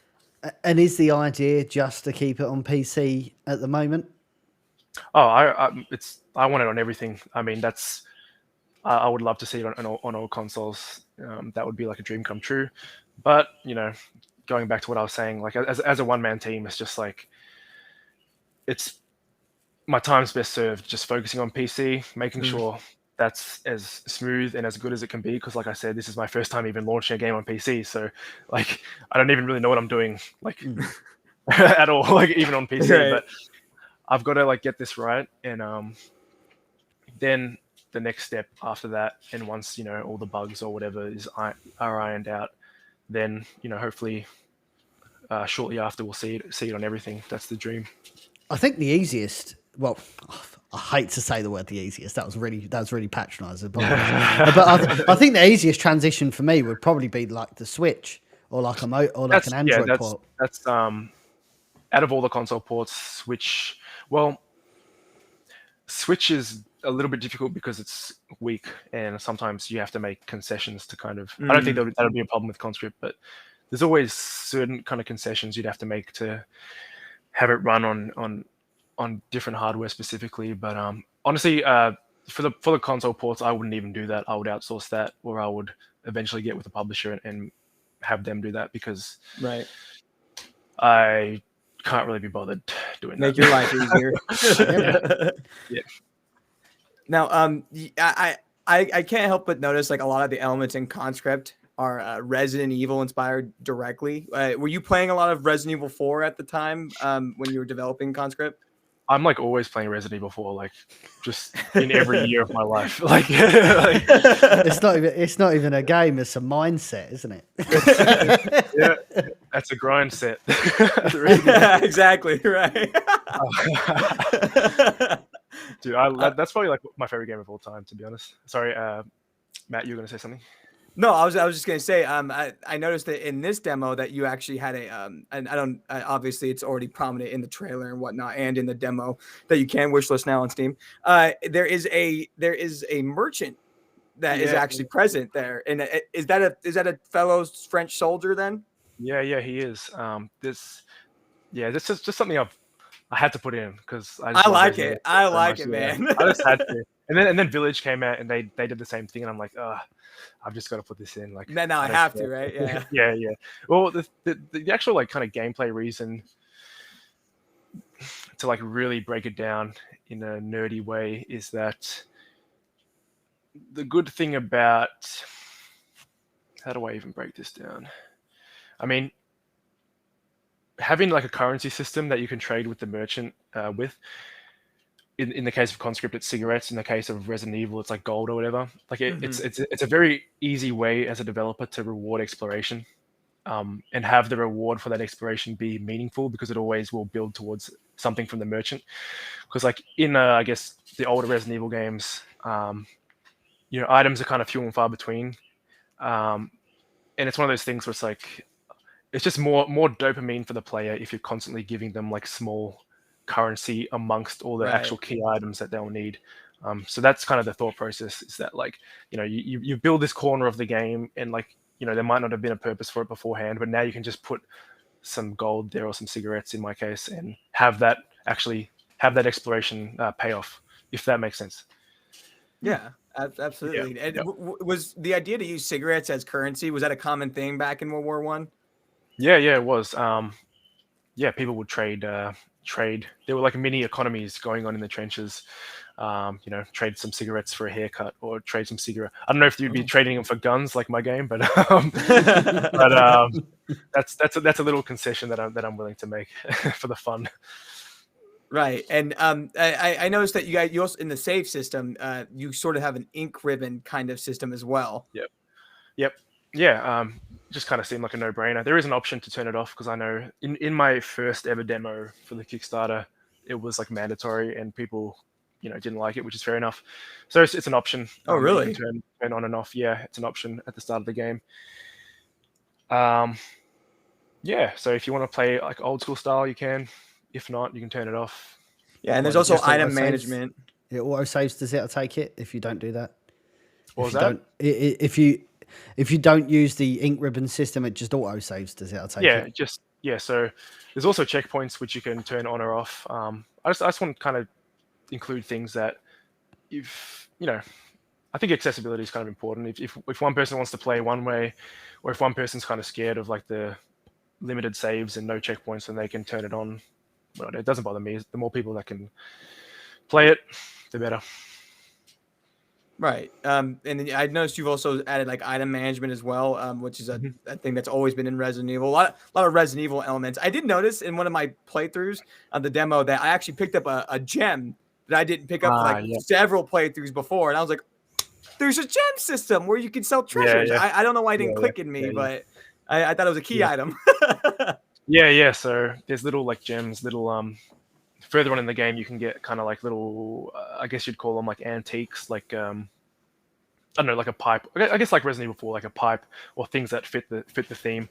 And is the idea just to keep it on PC at the moment? Oh, I want it on everything. I mean, I would love to see it on all consoles. That would be like a dream come true. But going back to what I was saying, like as a one-man team, it's just like it's my time's best served just focusing on PC, making sure that's as smooth and as good as it can be. Because like I said, this is my first time even launching a game on PC, so like I don't even really know what I'm doing like at all, like even on PC. Right. But I've got to like get this right, and then the next step after that, and once all the bugs or whatever are ironed out, then hopefully shortly after we'll see it on everything. That's the dream. I think the easiest. Well, I hate to say the word the easiest. That was really patronising. But I think the easiest transition for me would probably be like the Switch or like an Android port. That's out of all the console ports, Switch. Well, Switch is a little bit difficult because it's weak, and sometimes you have to make concessions to kind of. I don't think that would be a problem with Conscript, but there's always certain kind of concessions you'd have to make to have it run on different hardware specifically. But honestly, for the console ports, I wouldn't even do that. I would outsource that, or I would eventually get with a publisher and have them do that, because I can't really be bothered doing Make that. Your life easier. Yeah. Now, I can't help but notice like a lot of the elements in Conscript are Resident Evil inspired directly. Were you playing a lot of Resident Evil 4 at the time when you were developing Conscript? I'm like always playing Resident Evil 4, like just in every year of my life. Like, It's not even a game, it's a mindset, isn't it? yeah, that's a grind set. Yeah, exactly, right. Dude, that's probably like my favorite game of all time, to be honest. Sorry, Matt, you were gonna say something? No, I was just gonna say, I noticed that in this demo that you actually had and I don't, obviously it's already prominent in the trailer and whatnot, and in the demo that you can wishlist now on Steam. There is a merchant that is actually present there, and is that a fellow French soldier then? Yeah, he is. This is just something I had to put in because I like it. I like it, man. I just had to. And then Village came out and they did the same thing, and I'm like, I've just got to put this in. Like, now I have to, right? Yeah. yeah. Well, the actual like kind of gameplay reason to like really break it down in a nerdy way is that the good thing about, how do I even break this down? I mean, having like a currency system that you can trade with the merchant with. In the case of Conscript, it's cigarettes. In the case of Resident Evil, it's like gold or whatever. Like it's a very easy way as a developer to reward exploration, and have the reward for that exploration be meaningful, because it always will build towards something from the merchant. Because like in I guess the older Resident Evil games, items are kind of few and far between, and it's one of those things where it's like it's just more dopamine for the player if you're constantly giving them like small currency amongst all the actual key items that they'll need. So that's kind of the thought process, is that like, you build this corner of the game, and like, there might not have been a purpose for it beforehand, but now you can just put some gold there or some cigarettes in my case, and have that exploration payoff, if that makes sense. Yeah, absolutely. Yeah, And yeah. was the idea to use cigarettes as currency, was that a common thing back in World War I? Yeah, it was. People would trade. There were like mini economies going on in the trenches. Trade some cigarettes for a haircut, or trade some cigarette. I don't know if you'd be trading them for guns like my game, but that's a little concession that I'm willing to make for the fun. Right. And I noticed that you also, in the save system, you sort of have an ink ribbon kind of system as well. Yep. Yeah. Just kind of seemed like a no-brainer. There is an option to turn it off, because I know in my first ever demo for the Kickstarter, it was like mandatory, and people, didn't like it, which is fair enough. So it's an option. Oh, really? You can turn on and off. Yeah, it's an option at the start of the game. Yeah. So if you want to play like old school style, you can. If not, you can turn it off. Yeah, and there's also item management. It auto saves, does it? I take it, if you don't do that. What was that? If you don't use the ink ribbon system, it just auto saves, does it? I take it. So there's also checkpoints which you can turn on or off. I just want to kind of include things that, I think accessibility is kind of important. If one person wants to play one way, or if one person's kind of scared of like the limited saves and no checkpoints, then they can turn it on. Well, it doesn't bother me. The more people that can play it, the better. Right. And then I noticed you've also added like item management as well, which is a thing that's always been in Resident Evil. A lot of Resident Evil elements. I did notice in one of my playthroughs of the demo that I actually picked up a gem that I didn't pick up for several playthroughs before. And I was like, there's a gem system where you can sell treasures. Yeah. I don't know why it didn't click in me, but I thought it was a key item. Yeah. So there's little like gems, further on in the game, you can get kind of like little, I guess you'd call them like antiques, like I don't know, like a pipe. I guess like Resident Evil 4, like a pipe, or things that fit the theme,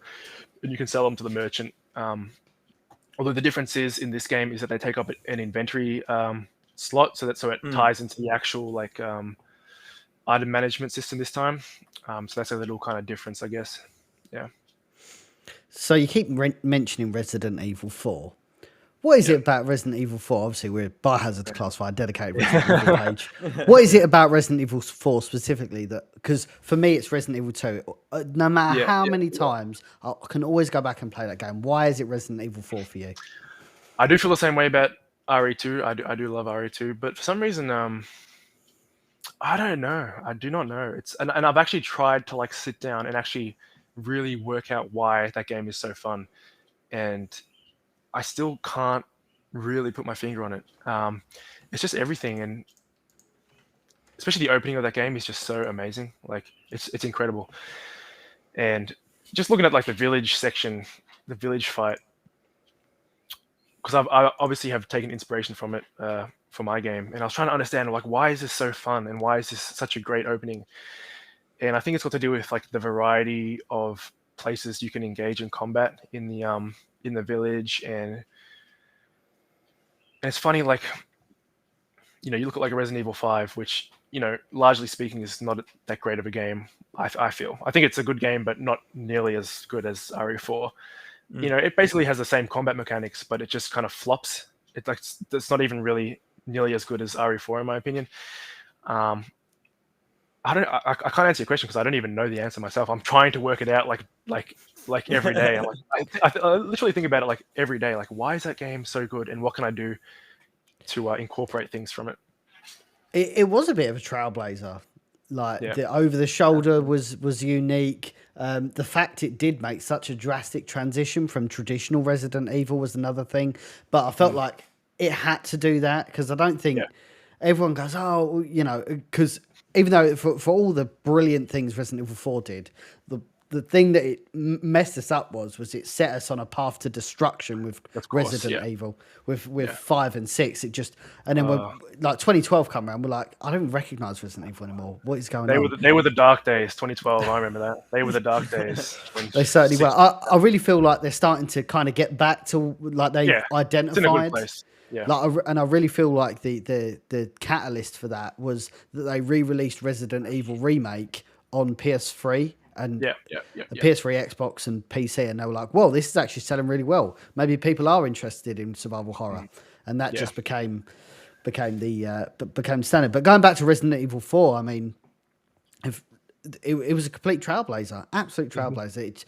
and you can sell them to the merchant. Although the difference is in this game is that they take up an inventory slot, so it ties into the actual like item management system this time. So that's a little kind of difference, I guess. Yeah. So you keep mentioning Resident Evil 4. What is it about Resident Evil 4? Obviously, we're Biohazard Declassified, dedicated Resident Evil page. What is it about Resident Evil 4 specifically that? Because for me, it's Resident Evil 2. No matter how many times, I can always go back and play that game. Why is it Resident Evil 4 for you? I do feel the same way about RE2. I do love RE2, but for some reason, I don't know. I do not know. And I've actually tried to like sit down and actually really work out why that game is so fun, and I still can't really put my finger on it. It's just everything, and especially the opening of that game is just so amazing. Like it's incredible. And just looking at like the village section, the village fight, because I obviously have taken inspiration from it for my game, and I was trying to understand like why is this so fun and why is this such a great opening. And I think it's got to do with like the variety of places you can engage in combat in the village, and it's funny, like, you know, you look at like a Resident Evil 5, which, you know, largely speaking is not that great of a game. I feel. I think it's a good game, but not nearly as good as RE4. You know, it basically has the same combat mechanics, but it just kind of flops. It's not even really nearly as good as RE4 in my opinion. I can't answer your question because I don't even know the answer myself. I'm trying to work it out like every day. I literally think about it like every day. Like, why is that game so good, and what can I do to incorporate things from it? It was a bit of a trailblazer. Like Yeah. the over the shoulder was unique. The fact it did make such a drastic transition from traditional Resident Evil was another thing. But I felt like it had to do that because I don't think everyone goes, oh, you know, because even though for all the brilliant things Resident Evil 4 did, the thing that it messed us up was it set us on a path to destruction with Resident Evil with 5 and 6. It just, and then when like 2012 come around, we're like, I don't recognize Resident Evil anymore. What is going on? They were the dark days. 2012. I remember that. They were the dark days. They certainly were. I really feel like they're starting to kind of get back to like they identified. It's in a good place. Yeah. And I really feel like the catalyst for that was that they re-released Resident Evil Remake on PS3 and the PS3, Xbox, and PC, and they were like, "Well, this is actually selling really well. Maybe people are interested in survival horror," and that just became standard. But going back to Resident Evil 4, I mean, it was a complete trailblazer, absolute trailblazer.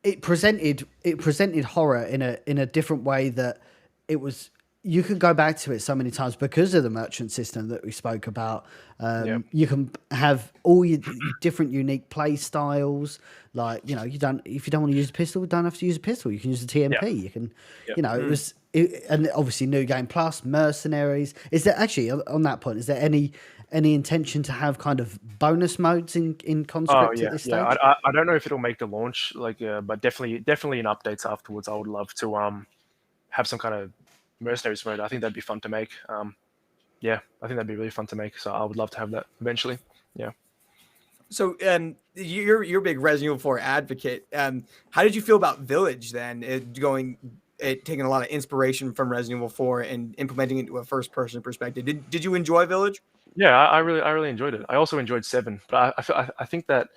It presented horror in a different way that it was. You can go back to it so many times because of the merchant system that we spoke about. You can have all your different unique play styles. Like, you know, if you don't want to use a pistol, you don't have to use a pistol. You can use a TMP. You can, you know, and obviously New Game Plus, Mercenaries. Is there actually on that point? Is there any intention to have kind of bonus modes in Conscript at this stage? I don't know if it'll make the launch, but definitely in updates afterwards. I would love to have some kind of Mercenaries mode. I think that'd be fun to make. I think that'd be really fun to make. So I would love to have that eventually. Yeah. So you're a big Resident Evil 4 advocate. How did you feel about Village then? Taking a lot of inspiration from Resident Evil 4 and implementing it into a first person perspective. Did you enjoy Village? Yeah, I really enjoyed it. I also enjoyed 7, but I think that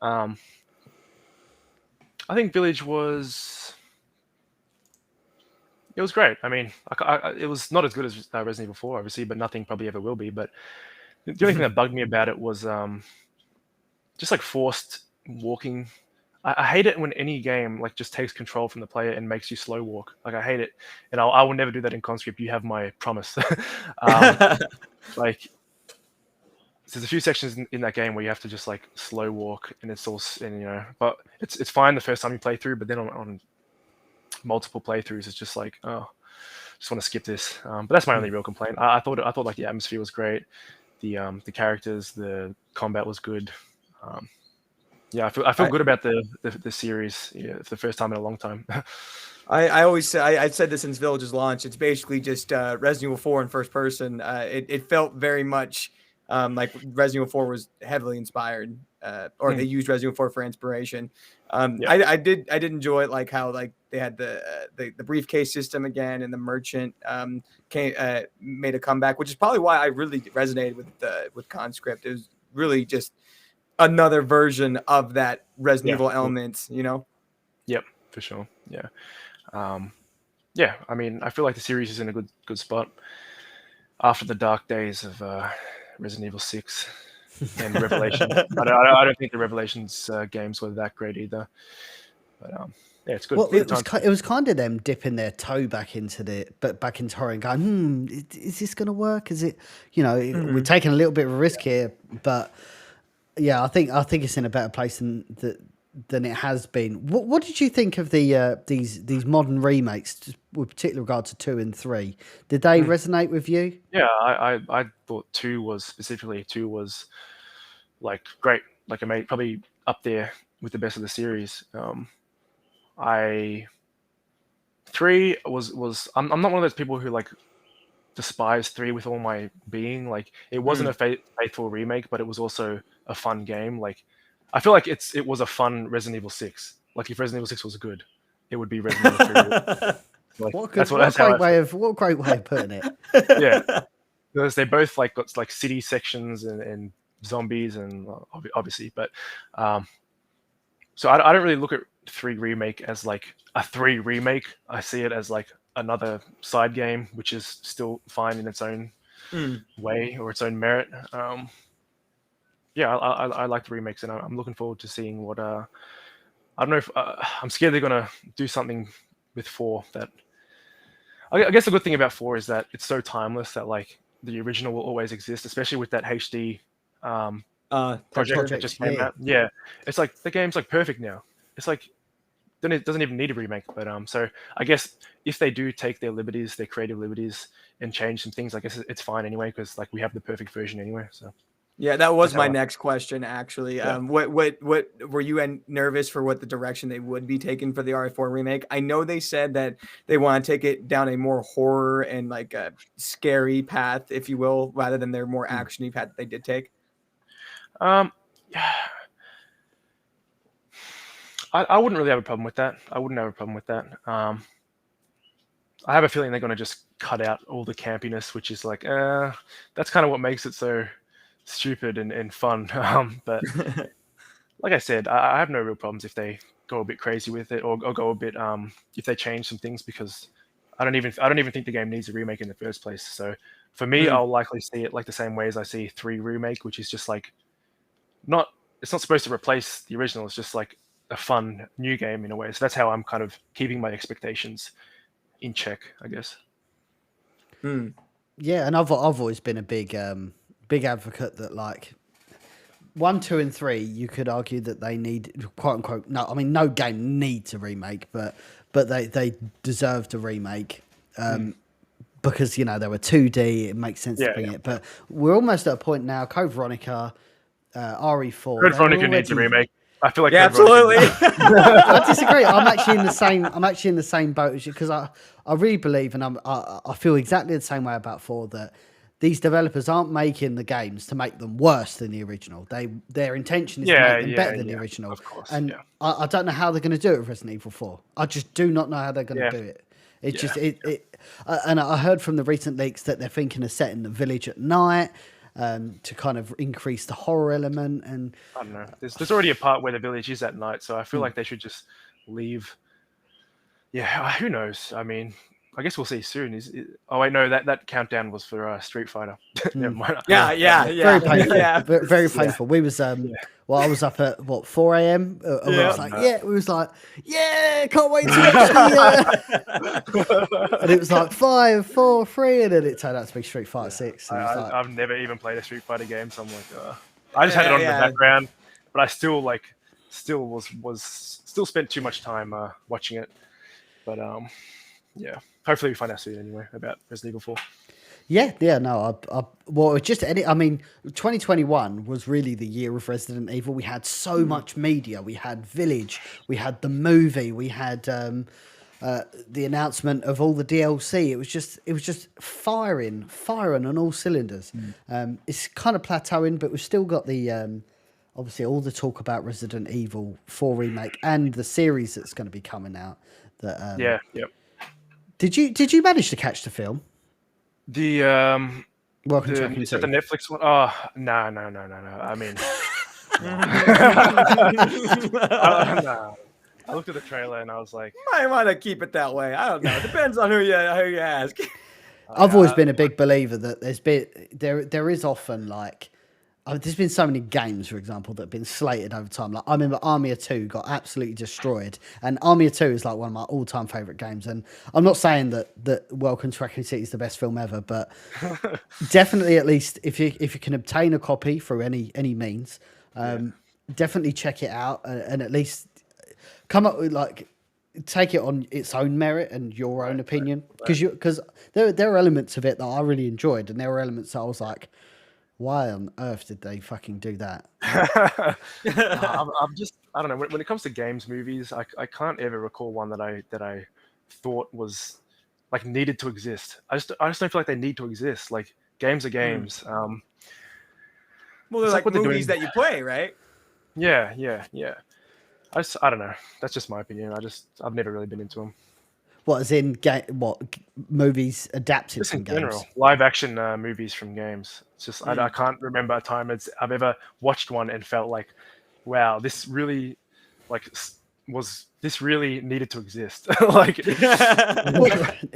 I think Village was. It was great. I mean, it was not as good as Resident Evil 4, obviously, but nothing probably ever will be. But the only thing that bugged me about it was just like forced walking. I hate it when any game like just takes control from the player and makes you slow walk. Like, I hate it, and I will never do that in Conscript. You have my promise. Like, there's a few sections in that game where you have to just like slow walk, and it's all, and you know, but it's fine the first time you play through, but then on multiple playthroughs, it's just like, oh, just want to skip this. But that's my only real complaint. I thought like the atmosphere was great, the characters, the combat was good. I feel good about the series. Yeah, for the first time in a long time. I always say, I've said this since Village's launch. It's basically just Resident Evil 4 in first person. It felt very much like Resident Evil 4 was heavily inspired, or they used Resident Evil 4 for inspiration. I did enjoy it, like how like they had the briefcase system again, and the merchant made a comeback, which is probably why I really resonated with Conscript. It was really just another version of that Resident Evil elements, you know? Yep, for sure. Yeah. I mean, I feel like the series is in a good spot after the dark days of Resident Evil 6 and Revelation. I don't think the Revelations games were that great either. But it's good. Well, it was kind of them dipping their toe back into horror and going, is this going to work? Is it, you know, we're taking a little bit of a risk here, but yeah, I think it's in a better place than it has been. What did you think of the these modern remakes, with particular regard to 2 and 3? Did they resonate with you? Yeah, I thought two was like great, like probably up there with the best of the series. I Three was I'm not one of those people who like despise three with all my being. Like it wasn't a faithful remake, but it was also a fun game. Like I feel like it was a fun Resident Evil 6. Like if Resident Evil 6 was good, it would be Resident Evil 3. Like, What that's a how great way of putting it. yeah, because they both like got like city sections and zombies and obviously, but so I don't really look at 3 remake as like a 3 remake. I see it as like another side game, which is still fine in its own way or its own merit. Yeah, I like the remakes, and I'm looking forward to seeing what. I don't know if I'm scared they're gonna do something with 4 that. I guess the good thing about 4 is that it's so timeless that like the original will always exist, especially with that HD project that just came out. Yeah, it's like the game's like perfect now. It's like then it doesn't even need a remake. But so I guess if they do take their liberties, their creative liberties, and change some things, I guess it's fine anyway because like we have the perfect version anyway. So. Yeah, that was my next question, actually. Yeah. What were you nervous for what the direction they would be taking for the RE4 remake? I know they said that they want to take it down a more horror and like a scary path, if you will, rather than their more actiony path that they did take. Yeah. I wouldn't really have a problem with that. I have a feeling they're going to just cut out all the campiness, which is like, that's kind of what makes it so stupid and fun. But like I said, I have no real problems if they go a bit crazy with it or go a bit if they change some things, because I don't even think the game needs a remake in the first place. So for me, I'll likely see it like the same way as I see 3 remake, which is just like it's not supposed to replace the original. It's just like a fun new game in a way. So that's how I'm kind of keeping my expectations in check, I guess. Yeah, and I've always been a big advocate that like 1, 2, and 3, you could argue that they need, quote unquote, no game needs a remake, but they deserved a remake because they were 2D. It makes sense to bring it, but we're almost at a point now. Code Veronica, RE4. Code Veronica needs a remake. I feel like absolutely. I disagree. I'm actually in the same boat as you, because I really believe, and I feel exactly the same way about 4, that these developers aren't making the games to make them worse than the original. Their intention is to make them better than the original. Of course, and I don't know how they're going to do it with Resident Evil 4. I just do not know how they're going to do it. It's just and I heard from the recent leaks that they're thinking of setting the village at night. To kind of increase the horror element, and I don't know. There's already a part where the village is at night, so I feel like they should just leave. Yeah, who knows? I mean, I guess we'll see soon. Oh wait, no, that countdown was for Street Fighter. Never mind. Yeah. Very painful. Very painful. We was well, I was up at 4 a.m. We was like, can't wait to watch and it was like 5, 4, 3, and then it turned out to be Street Fighter 6. I've never even played a Street Fighter game, so I'm like, I just had it on in the background, but I still spent too much time watching it. But hopefully we find out soon anyway about Resident Evil 4. Well, just 2021 was really the year of Resident Evil. We had so much media. We had Village, we had the movie, we had the announcement of all the DLC. It was just firing on all cylinders. It's kind of plateauing, but we've still got the obviously all the talk about Resident Evil 4 remake and the series that's going to be coming out. That Did you manage to catch the film? The Welcome to Raccoon City. The Netflix one? Oh, no. I mean, I looked at the trailer and I was like, might want to keep it that way. I don't know. It depends on who you ask. I've always been a big believer that there is often like. There's been so many games, for example, that have been slated over time. Like I remember Army of 2 got absolutely destroyed, and Army of 2 is like one of my all-time favorite games. And I'm not saying that Welcome to Raccoon City is the best film ever, but definitely, at least if you can obtain a copy through any means, definitely check it out. And at least come up with like take it on its own merit and your own opinion, because there are elements of it that I really enjoyed, and there were elements that I was like, why on earth did they fucking do that? I'm just, I don't know. When it comes to games, movies, I can't ever recall one that I thought was like needed to exist. I just don't feel like they need to exist. Like games are games. Well, they're It's like what they're movies doing. that you play, right? Yeah. I don't know. That's just my opinion. I've never really been into them. What, as in movies adapted Just from in games? general, live action movies from games. It's just I can't remember a time I've ever watched one and felt like, wow, this really this really needed to exist. Like,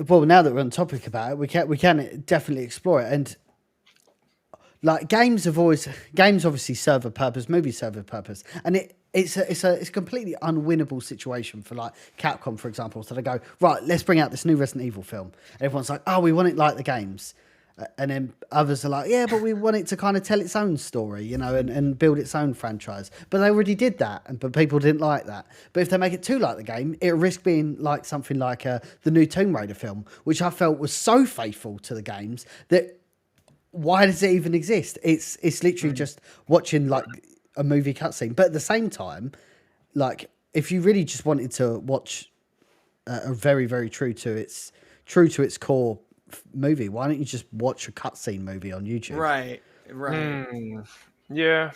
Well, now that we're on topic about it, we can definitely explore it. And like games obviously serve a purpose, movies serve a purpose, and it's a completely unwinnable situation for like Capcom, for example. So they go, right, let's bring out this new Resident Evil film. And everyone's like, oh, we want it like the games. And then others are like, yeah, but we want it to kind of tell its own story, you know, and build its own franchise. But they already did that, but people didn't like that. But if they make it too like the game, it'll risk being like something like the new Tomb Raider film, which I felt was so faithful to the games that why does it even exist? It's literally just watching like a movie cutscene. But at the same time, like if you really just wanted to watch a very, very true to its core movie, why don't you just watch a cutscene movie on YouTube? Right. Yeah,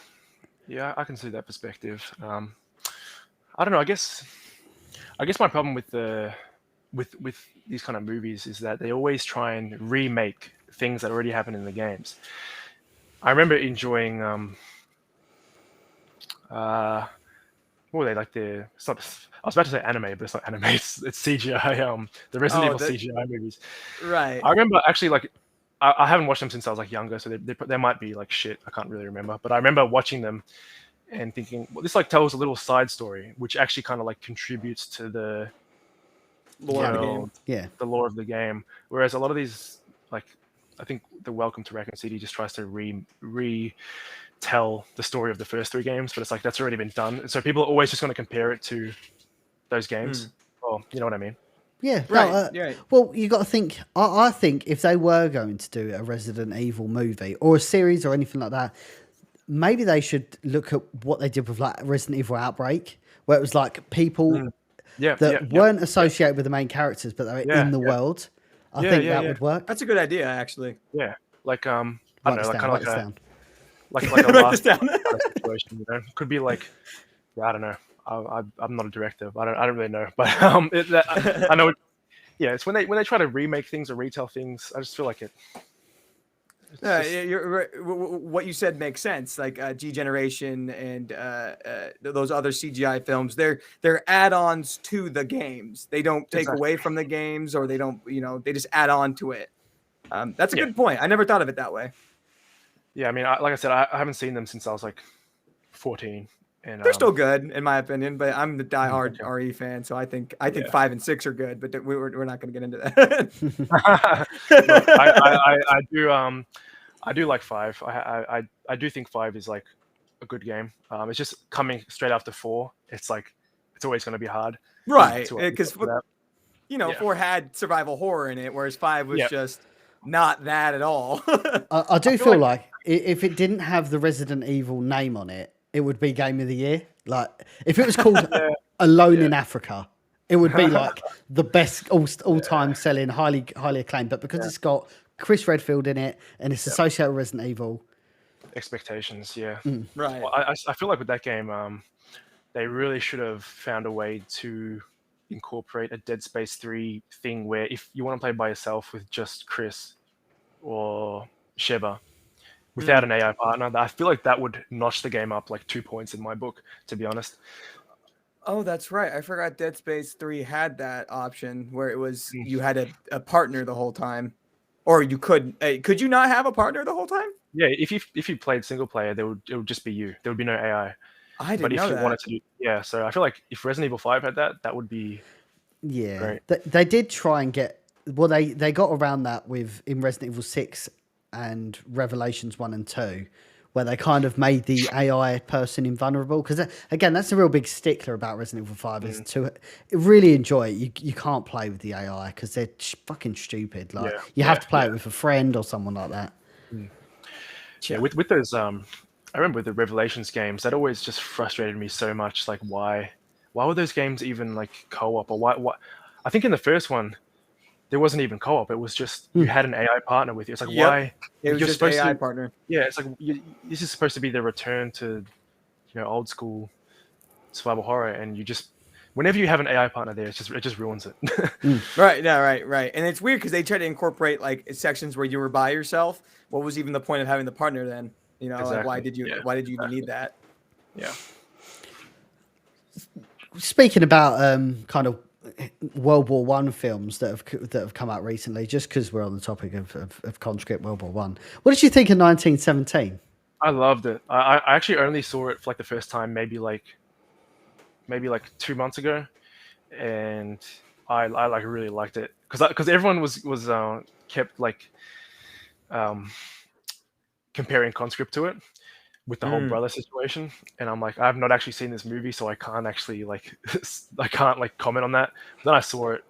I can see that perspective. I don't know. I guess my problem with these kind of movies is that they always try and remake things that already happened in the games. I remember enjoying what were they like I was about to say anime, but it's not anime. It's CGI. The Resident Evil CGI movies. Right. I remember actually like I haven't watched them since I was like younger, so they might be like shit. I can't really remember, but I remember watching them and thinking, well, this like tells a little side story, which actually kind of like contributes to the Lore of the game. Yeah. the lore of the game. Whereas a lot of these, like I think the Welcome to Raccoon City just tries to retell the story of the first three games, but it's like that's already been done. And so people are always just going to compare it to those games. Or you know what I mean? Yeah, Right, no, right. Well, you got to think. I think if they were going to do a Resident Evil movie or a series or anything like that, maybe they should look at what they did with like Resident Evil Outbreak, where it was like people that weren't associated with the main characters, but they were in the world. I think that would work. That's a good idea, actually. Yeah, like I don't Write know, this like down, kind of write this like down. like a Write last this down. kind of situation, you know? Could be like, I don't know. I'm not a director. I don't really know, but I know. It's when they try to remake things or retell things. I just feel like it. You're right. What you said makes sense. Like G Generation and those other CGI films, they're add-ons to the games. They don't take away from the games, or they don't, they just add on to it. That's a good point. I never thought of it that way. Yeah, I mean, like I said, I haven't seen them since I was like 14, and they're still good in my opinion. But I'm the diehard RE fan, so I think 5 and 6 are good. But we're not going to get into that. Look, I do like 5. I do think 5 is like a good game. It's just coming straight after 4. It's like it's always going to be hard, right? Because 4 had survival horror in it, whereas 5 was just not that at all. I do feel like if it didn't have the Resident Evil name on it, it would be Game of the Year. Like if it was called Alone in Africa, it would be like the best all-time selling, highly acclaimed. But because it's got Chris Redfield in it and it's associated with Resident Evil, expectations, right. Well, I feel like with that game, they really should have found a way to incorporate a Dead Space 3 thing where if you want to play by yourself with just Chris or Sheva without an AI partner, I feel like that would notch the game up like 2 points in my book, to be honest. Oh, that's right. I forgot Dead Space 3 had that option where it was you had a partner the whole time. Or you could you not have a partner the whole time? Yeah, if you played single player, it would just be you. There would be no AI. I didn't but if know you that. wanted to so I feel like if Resident Evil 5 had that would be great. They did try and get they got around that in Resident Evil 6 and Revelations 1 and 2, where they kind of made the AI person invulnerable. Because again, that's a real big stickler about Resident Evil 5 is to really enjoy it. You can't play with the AI because they're fucking stupid. Like you have to play it with a friend or someone like that. Yeah, with those I remember with the Revelations games, that always just frustrated me so much. Like why were those games even like co-op, or why I think in the first one there wasn't even co-op. It was just you had an AI partner with you. It's like why it was you're just supposed AI to, partner. Yeah, it's like this is supposed to be the return to old school survival horror, and you just whenever you have an AI partner there, it just ruins it. Right, yeah, right. And it's weird because they try to incorporate like sections where you were by yourself. What was even the point of having the partner then? You know, like why did you even need that? Yeah. Speaking about kind of World War One films that have come out recently, just because we're on the topic of Conscript World War One, what did you think of 1917? I loved it. I actually only saw it for like the first time maybe like 2 months ago, and I like really liked it because everyone was kept like comparing Conscript to it with the whole brother situation, and I'm like, I've not actually seen this movie, so I can't actually like I can't like comment on that. Then I saw it,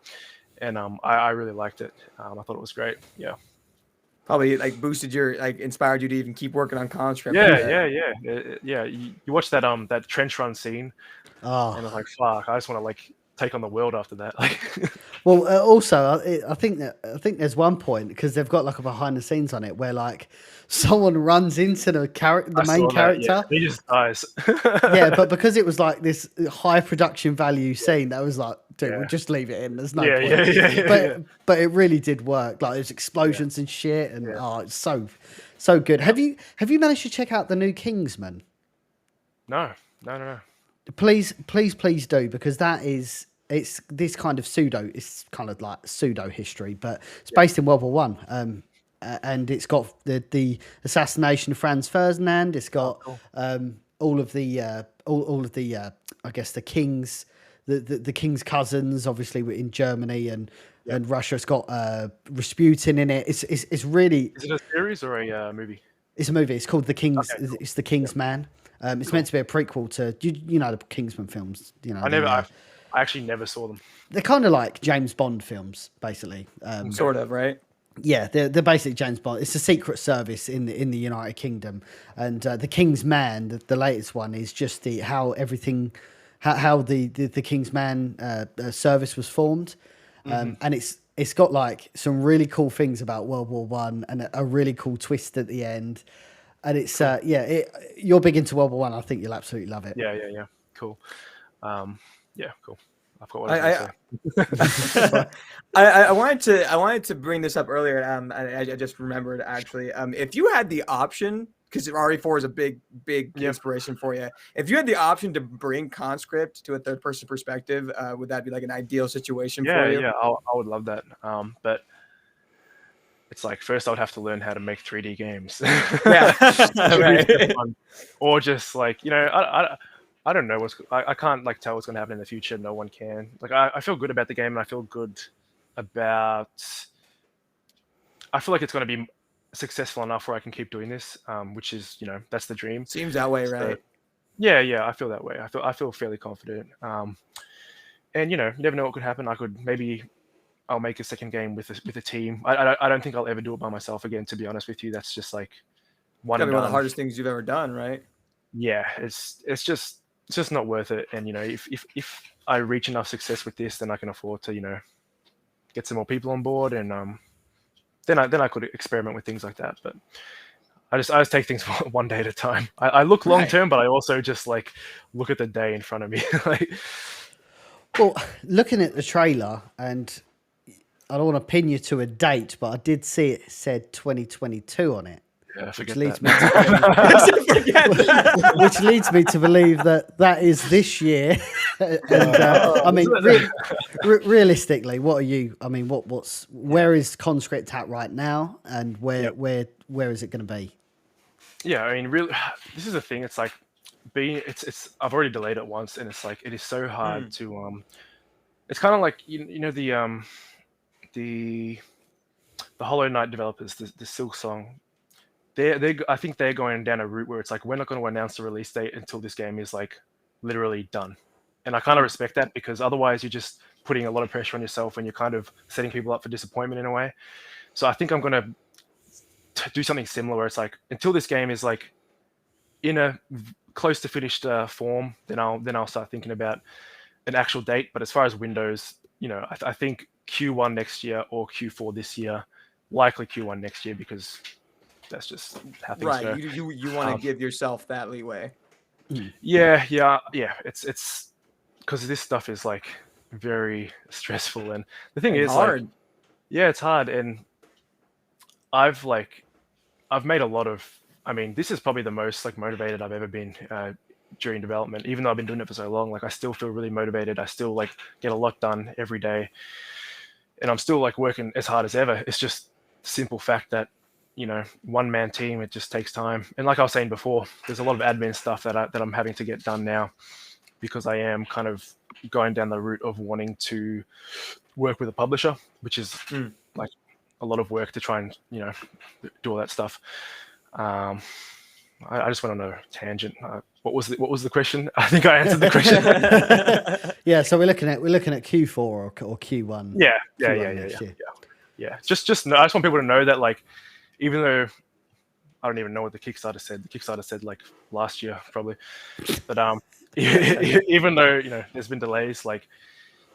and I really liked it. I thought it was great. Yeah. Probably like boosted your like inspired you to even keep working on Conscript. Yeah. You watch that that trench run scene, and I was like, fuck, I just want to like take on the world after that. Like, well, also, I think there's one point because they've got like a behind the scenes on it where like someone runs into the main character, he just dies. Yeah, but because it was like this high production value scene, that was like, dude, we'll just leave it in. There's no point. But it really did work. Like there's explosions and shit, and it's so good. Have you managed to check out the new Kingsman? No. Please do, because it's this kind of it's kind of like pseudo history, but it's based in World War One. And it's got the assassination of Franz Ferdinand. It's got all of the I guess the king's the king's cousins, obviously in Germany and Russia. It's got Rasputin in it. It's really. Is it a series or a movie? It's a movie. It's called The King's. Okay, cool. It's The King's Man. It's meant to be a prequel to you know the Kingsman films. You know, I actually never saw them. They're kind of like James Bond films, basically. Sort of, right? Yeah, they're basically James Bond. It's a secret service in the United Kingdom, and the King's Man, the latest one, is just how the King's Man service was formed, and it's got like some really cool things about World War One and a really cool twist at the end, and it's you're big into World War One. I think you'll absolutely love it. Yeah, cool. Cool. I forgot what I was going to say. I wanted to bring this up earlier. I just remembered actually. If you had the option, because RE4 is a big inspiration for you. If you had the option to bring Conscript to a third person perspective, would that be like an ideal situation for you? Yeah, I would love that. But it's like first I would have to learn how to make 3D games. Right. Or just like I don't know I can't like tell what's going to happen in the future. No one can. Like I feel good about the game, and I feel good about. I feel like it's going to be successful enough where I can keep doing this, which is that's the dream. Seems that way, right? Yeah, I feel that way. I feel fairly confident. And you never know what could happen. I'll make a second game with a team. I don't think I'll ever do it by myself again. To be honest with you, that's just like one of the hardest things you've ever done, right? Yeah, it's just not worth it. And if I reach enough success with this, then I can afford to get some more people on board, and then I could experiment with things like that. But I just take things one day at a time. I look long term, but I also just like look at the day in front of me. Like, well, looking at the trailer, and I don't want to pin you to a date, but I did see it said 2022 on it. Yeah, which leads me to believe that is this year. And, I mean, realistically, what are you? I mean, where is Conscript at right now, and where is it going to be? Yeah, I mean, really, this is the thing. It's like it's. I've already delayed it once, and it's like it is so hard to. It's kind of like the Hollow Knight developers, the Silk Song. I think they're going down a route where it's like we're not going to announce the release date until this game is like literally done, and I kind of respect that because otherwise you're just putting a lot of pressure on yourself and you're kind of setting people up for disappointment in a way. So I think I'm going to do something similar where it's like until this game is like in a close to finished form, then I'll start thinking about an actual date. But as far as Windows, I think Q1 next year or Q4 this year, likely Q1 next year because that's just how things go. Right. You want to give yourself that leeway. Yeah. It's because this stuff is like very stressful, and the thing is hard. like, yeah, it's hard, and I've made a lot of. I mean, this is probably the most like motivated I've ever been during development. Even though I've been doing it for so long, like I still feel really motivated. I still like get a lot done every day, and I'm still like working as hard as ever. It's just the simple fact that one-man team, it just takes time. And like I was saying before, there's a lot of admin stuff that I'm having to get done now because I am kind of going down the route of wanting to work with a publisher, which is like a lot of work to try and do all that stuff. I just went on a tangent. What was the question? I think I answered the question. Yeah, so we're looking at Q4 or Q1. Yeah. Just I just want people to know that like, even though I don't even know what the Kickstarter said like last year probably, but even though there's been delays, like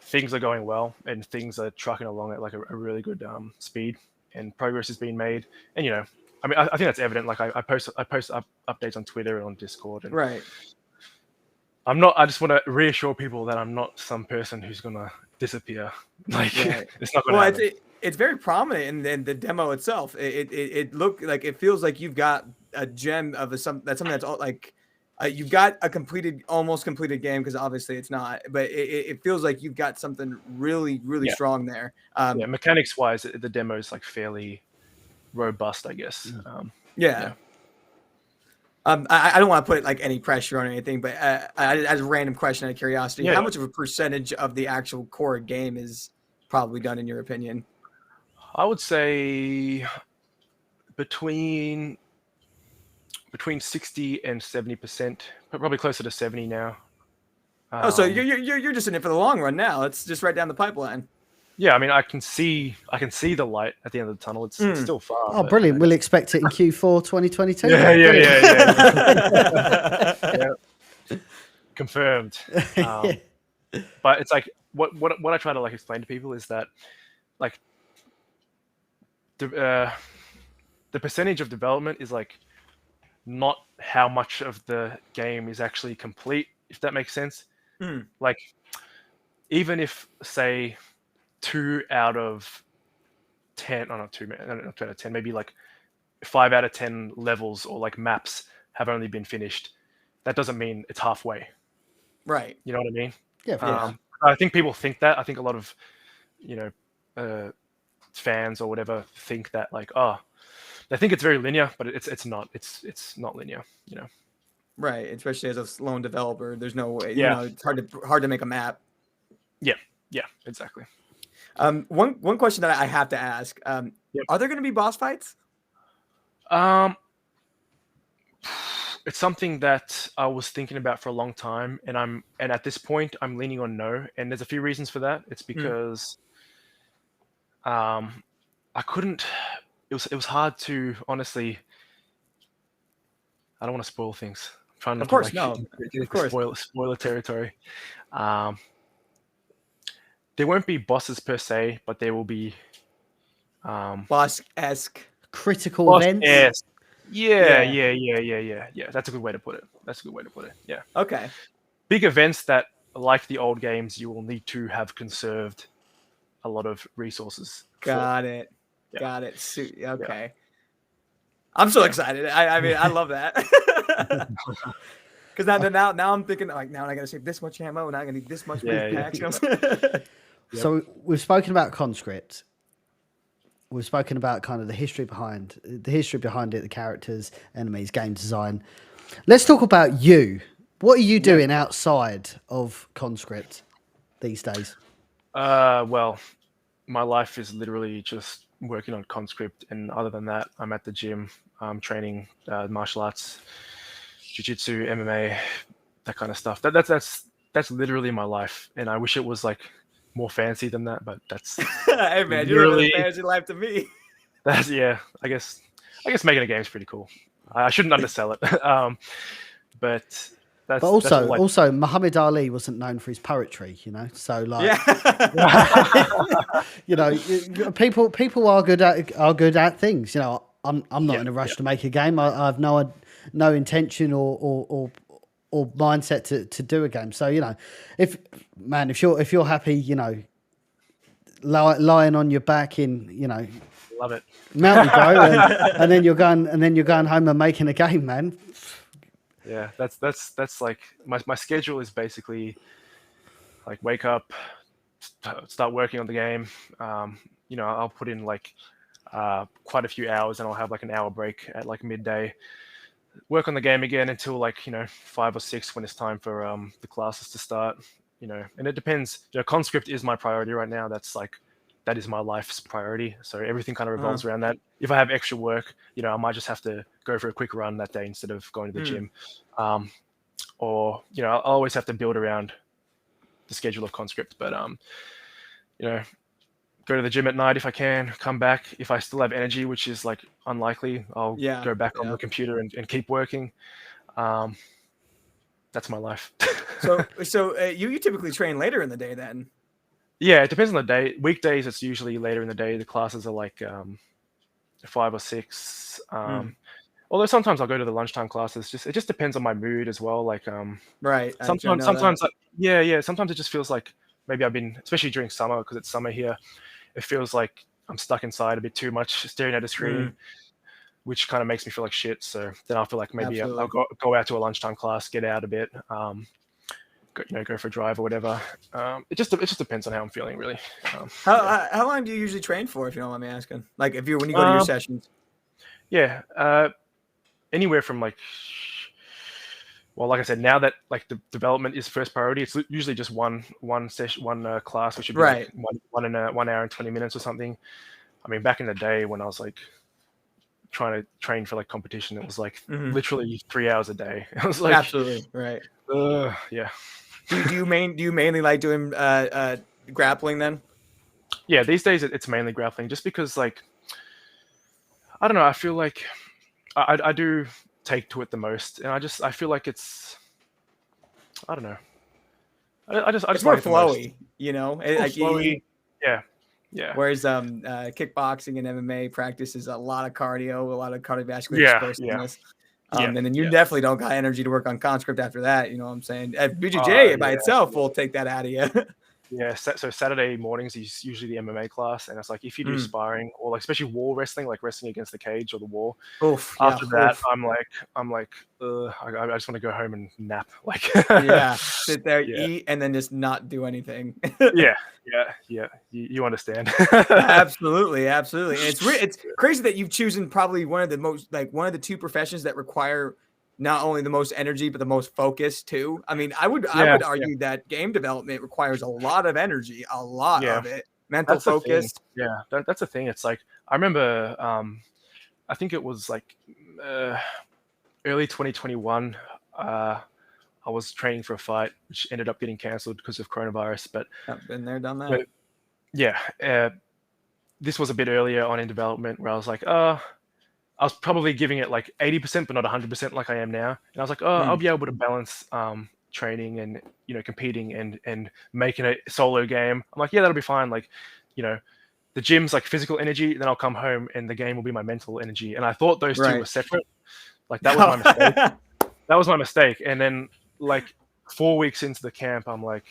things are going well and things are trucking along at like a really good speed, and progress is being made. And I mean, I think that's evident. Like I post updates on Twitter and on Discord, and right. I just want to reassure people that I'm not some person who's gonna disappear. Like it's not gonna happen. It's very prominent in the demo itself. It looked like, it feels like you've got a gem of something that's all like you've got a almost completed game, because obviously it's not, but it feels like you've got something really strong there. Mechanics wise, the demo is like fairly robust, I guess. I don't want to put like any pressure on anything, but as a random question out of curiosity, how much of a percentage of the actual core game is probably done in your opinion? I would say between 60 and 70%, probably closer to 70 now. So you're just in it for the long run now. It's just right down the pipeline. Yeah, I mean, I can see the light at the end of the tunnel. It's still far. Oh, brilliant! We'll expect it in Q4 2022. Yeah. Confirmed. But it's like what I try to like explain to people is that like the percentage of development is like not how much of the game is actually complete, if that makes sense. Like even if say 2 out of 10, or not 2 out of 10, maybe like 5 out of 10 levels or like maps have only been finished, that doesn't mean it's halfway. Right. You know what I mean? Yeah. I think people think that. I think a lot of fans or whatever think that like, they think it's very linear, but it's not. It's not linear. Right. Especially as a lone developer, there's no way. Yeah. It's hard to make a map. Yeah. Exactly. One question that I have to ask: are there going to be boss fights? It's something that I was thinking about for a long time, and at this point I'm leaning on no. And there's a few reasons for that. It's because I couldn't. It was hard to honestly. I don't want to spoil things. I'm trying not of course, to spoiler territory. There won't be bosses per se, but there will be boss-esque critical events. Yeah. That's a good way to put it. Yeah. Okay. Big events that, like the old games, you will need to have conserved a lot of resources. Got it. Yeah. Got it. Okay. Yeah. I'm so excited. I mean, I love that. Because now I'm thinking like, now I got to save this much ammo, and I'm gonna need this much packs. So we've spoken about Conscript. We've spoken about kind of the history behind it, the characters, enemies, game design. Let's talk about you. What are you doing outside of Conscript these days? Well, my life is literally just working on Conscript, and other than that, I'm at the gym, training martial arts, jiu-jitsu, MMA, that kind of stuff. That's literally my life, and I wish it was like more fancy than that, but that's Hey man, you're living a fantasy life to me. that's I guess making a game is pretty cool. I shouldn't undersell it, but that's also Muhammad Ali wasn't known for his poetry, you know. So like, you know, people are good at things. You know, I'm not in a rush to make a game. I have no intention or mindset to do a game. So you know, if you're happy, you know, lying on your back in, you know, love it, mountain bro, and then you're going home and making a game, man. Yeah, that's like my schedule is basically like wake up, start working on the game. You know, I'll put in like quite a few hours, and I'll have like an hour break at like midday. Work on the game again until like, you know, 5 or 6 when it's time for the classes to start. You know, and it depends. You know, Conscript is my priority right now. That is my life's priority. So everything kind of revolves around that. If I have extra work, you know, I might just have to go for a quick run that day instead of going to the gym. Or, you know, I'll always have to build around the schedule of Conscript. But, you know, go to the gym at night if I can, come back. If I still have energy, which is like unlikely, I'll go back on the computer and keep working. That's my life. So you typically train later in the day then? Yeah, it depends on the day. Weekdays, it's usually later in the day. The classes are like 5 or 6. Although sometimes I'll go to the lunchtime classes. It just depends on my mood as well. Like right. Sometimes sometimes it just feels like maybe I've been, especially during summer because it's summer here, it feels like I'm stuck inside a bit too much, staring at a screen, which kind of makes me feel like shit. So then I feel like maybe I'll go out to a lunchtime class, get out a bit. Go for a drive or whatever. It just depends on how I'm feeling, really. How long do you usually train for, if you don't mind me asking? Like when you go to your sessions? Yeah, anywhere from like, well, like I said, now that like the development is first priority, it's usually just one session, one class, which should be like 1 hour and 20 minutes or something. I mean, back in the day when I was like trying to train for like competition, it was like literally 3 hours a day. It was like absolutely right. Yeah. Do you mainly like doing grappling then? Yeah, these days it's mainly grappling, just because like I don't know, I feel like I do take to it the most, and I feel like it's, I don't know, I just it's more like flowy, you know. Like flowy. Yeah. Whereas kickboxing and MMA practice is a lot of cardio, a lot of cardiovascular explosiveness. And then you definitely don't got energy to work on Conscript after that. You know what I'm saying? BJJ by itself will take that out of you. Yeah, so Saturday mornings is usually the MMA class, and it's like if you do sparring or like especially wall wrestling, like wrestling against the cage or the wall. After that, I'm like, I just want to go home and nap. Like, sit there, eat, and then just not do anything. Yeah. You understand? Absolutely. It's crazy that you've chosen probably one of the 2 professions that require not only the most energy, but the most focus too. I mean, I would argue that game development requires a lot of energy, a lot of it, mental focus. Yeah, that's the thing. It's like, I remember, I think it was like early 2021. I was training for a fight, which ended up getting canceled because of coronavirus. But I've been there, done that. This was a bit earlier on in development where I was like, I was probably giving it like 80%, but not 100% like I am now. And I was like, I'll be able to balance training and, you know, competing and making a solo game. I'm like, yeah, that'll be fine. Like, you know, the gym's like physical energy, then I'll come home and the game will be my mental energy. And I thought those two were separate. Like that was my mistake. That was my mistake. And then like 4 weeks into the camp, I'm like,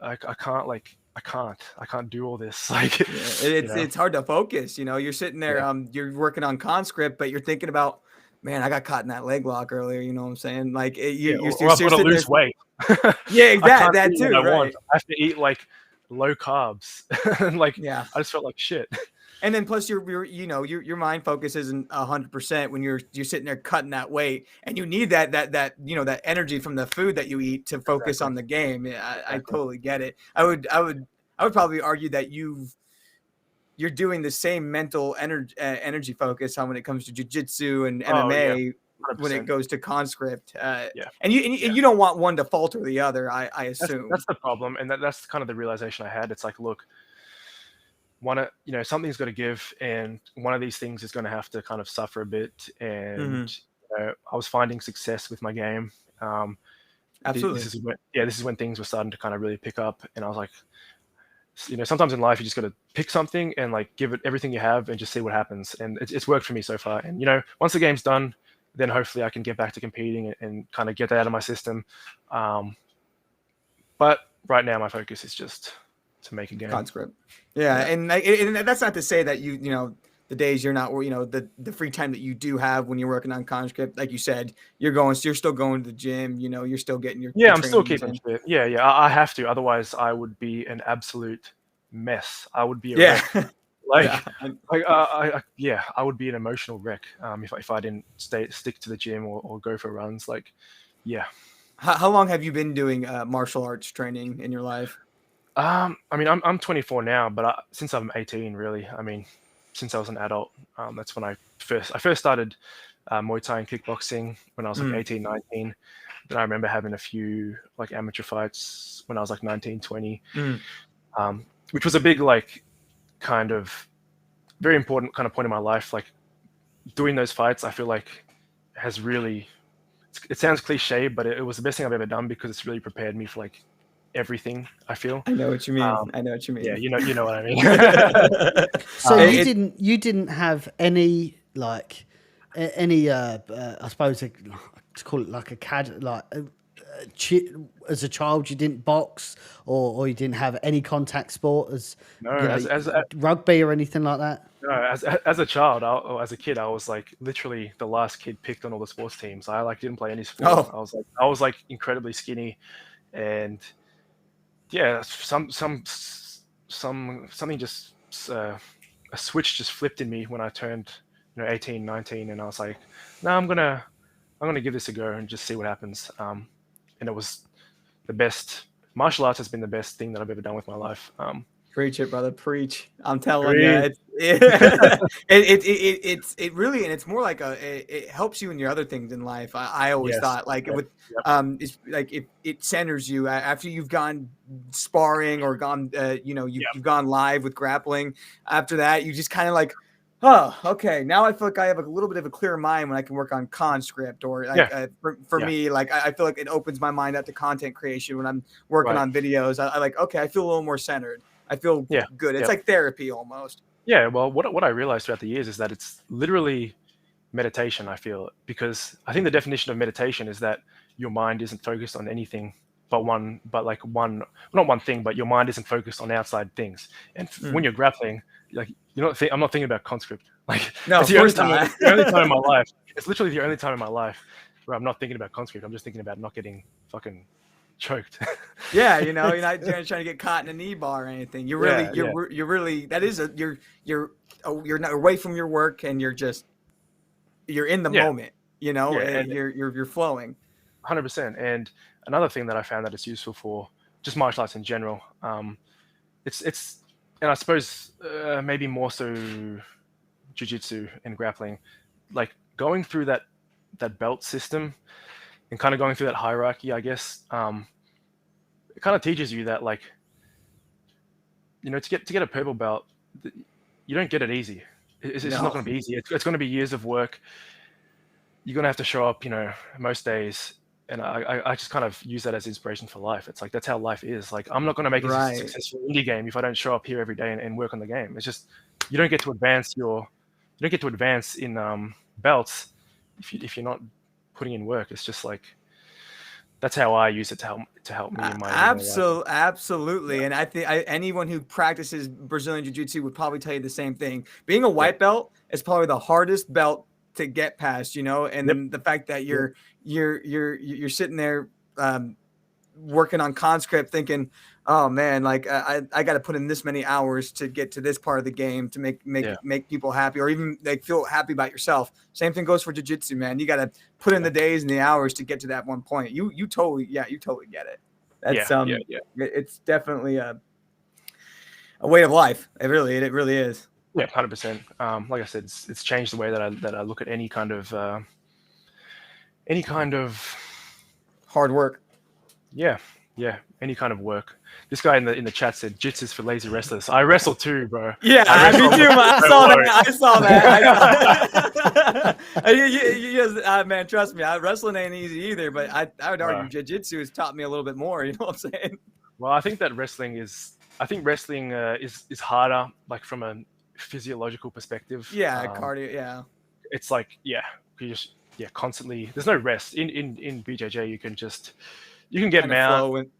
I can't do all this. Like it's hard to focus. You know, you're sitting there, you're working on Conscript, but you're thinking about, man, I got caught in that leg lock earlier. You know what I'm saying? Like you're I've got to lose weight. Yeah, exactly. That too. I have to eat like low carbs. Like, I just felt like shit. And then plus your mind focus isn't 100% when you're sitting there cutting that weight, and you need that you know, that energy from the food that you eat to focus on the game. I totally get it. I would probably argue that you've you're doing the same mental energy focus on when it comes to jiu-jitsu and Oh, yeah, MMA when it 100%. goes to conscript. Yeah. And you don't want one to falter the other, I That's assume. that's the problem, and that's kind of the realization I had. It's like, look, something's got to give, and one of these things is going to have to kind of suffer a bit. And I was finding success with my game. Absolutely. This is when things were starting to kind of really pick up, and I was like, sometimes in life you just got to pick something and like give it everything you have and just see what happens. And it's worked for me so far. And once the game's done, then hopefully I can get back to competing and kind of get that out of my system. But right now my focus is just to make a game. Conscript. Yeah. And that's not to say that the days you're not, the free time that you do have when you're working on conscript, like you said, you're still going to the gym, you're still getting your I'm still keeping fit. I have to, otherwise I would be an absolute mess. I would be a wreck. I would be an emotional wreck if I didn't stick to the gym or go for runs. How long have you been doing martial arts training in your life? I mean, I'm 24 now, but since I'm 18, really. I mean, since I was an adult, that's when I first started Muay Thai and kickboxing when I was like 18, 19. Then I remember having a few like amateur fights when I was like 19, 20, which was a big kind of very important kind of point in my life. Like doing those fights, I feel like has really, it sounds cliche, but it was the best thing I've ever done because it's really prepared me for like everything. I feel. I know what you mean. I know what you mean. Yeah, you know what I mean. So you didn't have any I suppose to call it like a cad as a child you didn't box or you didn't have any contact sport as rugby or anything like that? No, as a child or as a kid, I was like literally the last kid picked on all the sports teams. I didn't play any sport. I was incredibly skinny, and something just a switch just flipped in me when I turned 18, 19, and I was like, no, I'm gonna give this a go and just see what happens. And it was the best. Martial arts has been the best thing that I've ever done with my life. Preach it, brother. Preach. I'm telling you, it really, and it's more like it helps you in your other things in life. I always thought it's like it centers you after you've gone sparring or gone, you've gone live with grappling. After that, you just kind of like, oh, okay. Now I feel like I have a little bit of a clearer mind when I can work on conscript or for me, like I feel like it opens my mind up to content creation when I'm working on videos. I like, okay, I feel a little more centered. I feel good. It's like therapy almost. Yeah. Well, what I realized throughout the years is that it's literally meditation. I feel, because I think the definition of meditation is that your mind isn't focused on anything not one thing, but your mind isn't focused on outside things. And when you're grappling, like I'm not thinking about conscript. Like no, it's the only time in my life. It's literally the only time in my life where I'm not thinking about conscript. I'm just thinking about not getting fucking choked. Yeah, you're not trying to get caught in a knee bar or anything. You're really you're not away from your work and you're in the moment. And you're flowing. 100%. And another thing that I found that it's useful for just martial arts in general, it's and I suppose maybe more so jiu-jitsu and grappling, like going through that belt system and kind of going through that hierarchy, I guess, it kind of teaches you that to get a purple belt, you don't get it easy. It's not going to be easy. It's going to be years of work. You're going to have to show up, most days. And I just kind of use that as inspiration for life. It's like, that's how life is. Like, I'm not going to make a successful indie game if I don't show up here every day and work on the game. It's just, you don't get to advance in belts if you're not putting in work. It's just like, that's how I use it to help me in my life. Absolutely. And I think anyone who practices Brazilian Jiu-Jitsu would probably tell you the same thing. Being a white belt is probably the hardest belt to get past, and then the fact that you're sitting there working on conscript thinking, oh man, like I got to put in this many hours to get to this part of the game to make people happy or even like feel happy about yourself. Same thing goes for jiu-jitsu, man. You got to put in the days and the hours to get to that one point. You totally get it. That's it's definitely a way of life. It really is. Yeah, 100%. Like I said, it's changed the way that I look at any kind of Hard work. yeah, any kind of work. This guy in the chat said jits for lazy wrestlers. I wrestle too, bro. Yeah, me too. I saw that. Man, trust me, wrestling ain't easy either. But I would argue jiu-jitsu has taught me a little bit more. You know what I'm saying? Well, I think wrestling is harder, like from a physiological perspective. Yeah, cardio. Yeah, it's like you just constantly. There's no rest in BJJ. You can get mount.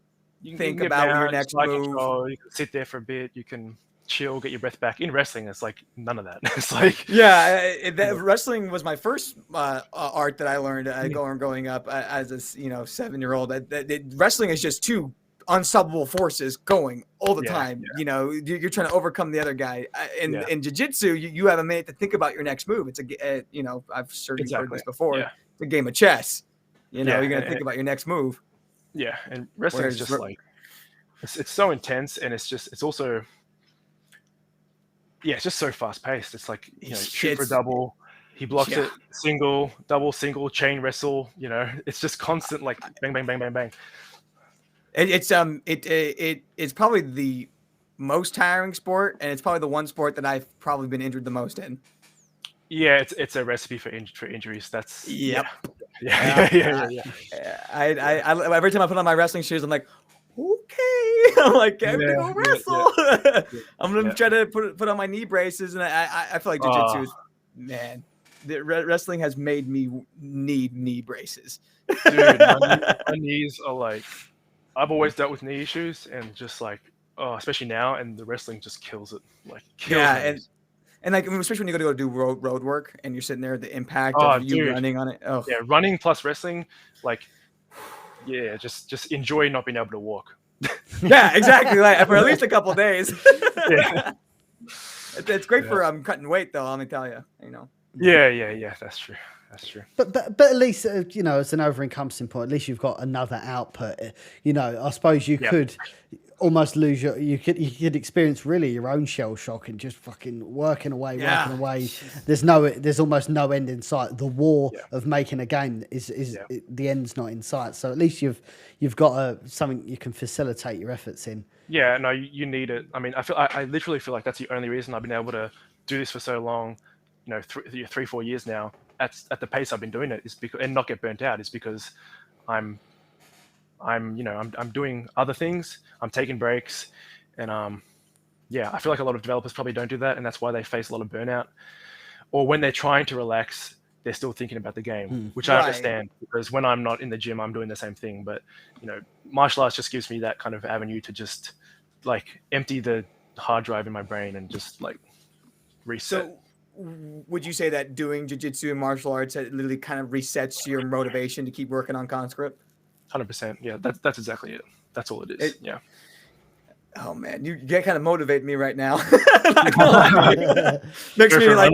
You can think about your next move. Control, you can sit there for a bit. You can chill, get your breath back. In wrestling, it's like none of that. It's like wrestling was my first art that I learned growing up as a 7-year-old. Wrestling is just two unstoppable forces going all the time. Yeah. You're trying to overcome the other guy. In jiu-jitsu, you have a minute to think about your next move. It's I've certainly heard this before. Yeah. It's a game of chess. You're going to think about your next move. Yeah, and wrestling is just like it's so intense, and it's also it's just so fast paced. It's like shoot for a double, he blocks it, single, double, single, chain wrestle. It's just constant like bang, bang, bang, bang, bang. It's probably the most tiring sport, and it's probably the one sport that I've probably been injured the most in. Yeah, it's a recipe for injuries. That's Yeah. I every time I put on my wrestling shoes, I'm like, okay, I'm like, I'm gonna go wrestle. I'm gonna try to put on my knee braces, and I feel like jiu-jitsu is, man, wrestling has made me need knee braces. Dude, my knees are like, I've always dealt with knee issues, and just like, especially now, and the wrestling just kills it. Like, And like, especially when you go do road work and you're sitting there, the impact of you running on it. Oh, yeah, running plus wrestling, like, just enjoy not being able to walk. Yeah, exactly. Like for at least a couple of days. It's great for cutting weight, though. Let me tell you. Yeah. That's true. But at least as an over-encompassing point, at least you've got another output. I suppose you could almost lose you could experience really your own shell shock and just fucking working away. There's almost no end in sight. The war of making a game the end's not in sight. So at least you've got something you can facilitate your efforts in. Yeah, no, you need it. I mean, I literally feel like that's the only reason I've been able to do this for so long. 3-4 years now at the pace I've been doing it is because, and not get burnt out, is because I'm doing other things. I'm taking breaks, and I feel like a lot of developers probably don't do that, and that's why they face a lot of burnout. Or when they're trying to relax, they're still thinking about the game, which I understand, because when I'm not in the gym, I'm doing the same thing. But martial arts just gives me that kind of avenue to just like empty the hard drive in my brain and just like reset. So would you say that doing jiu-jitsu and martial arts literally kind of resets your motivation to keep working on Conscript? 100%. Yeah, that's exactly it. That's all it is. Oh man, you kind of motivate me right now. Makes me like,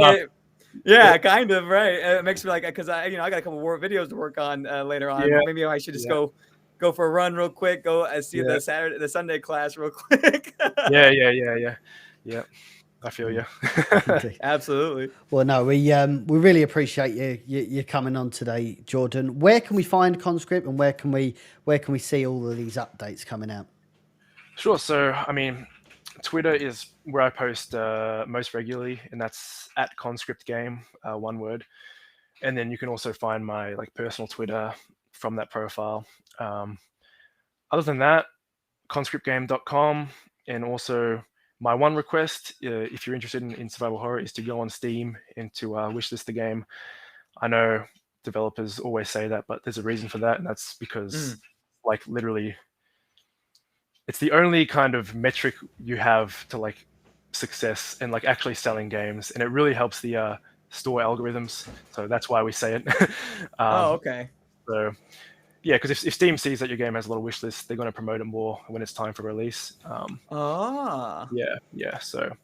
kind of right. It makes me like, because I got a couple more videos to work on later on. Yeah. Maybe I should just go for a run real quick. Go see the Sunday class real quick. Yeah. I feel you. Absolutely. Well, no, we really appreciate you coming on today, Jordan. Where can we find Conscript, and where can we see all of these updates coming out? Sure. So, I mean, Twitter is where I post most regularly, and that's @ConscriptGame, one word. And then you can also find my personal Twitter from that profile. Other than that, conscriptgame.com, and also my one request, if you're interested in survival horror, is to go on Steam and to wishlist the game. I know developers always say that, but there's a reason for that, and that's because, literally, it's the only kind of metric you have to success and actually selling games, and it really helps the store algorithms. So that's why we say it. Okay. So. Yeah, because if Steam sees that your game has a lot of wish lists, they're going to promote it more when it's time for release. Yeah. So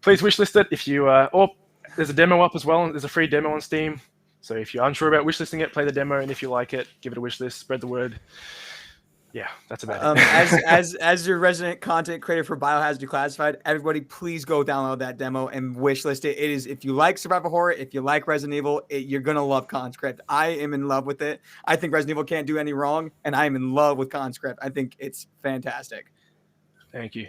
please wishlist it if you. Or there's a demo up as well. There's a free demo on Steam. So if you're unsure about wishlisting it, play the demo, and if you like it, give it a wishlist, spread the word. Yeah, that's about it. As your resident content creator for Biohazard Declassified, everybody please go download that demo and wishlist it. It is, if you like survival horror, if you like Resident Evil, you're gonna love Conscript. I am in love with it. I think Resident Evil can't do any wrong, and I am in love with Conscript. I think it's fantastic. Thank you.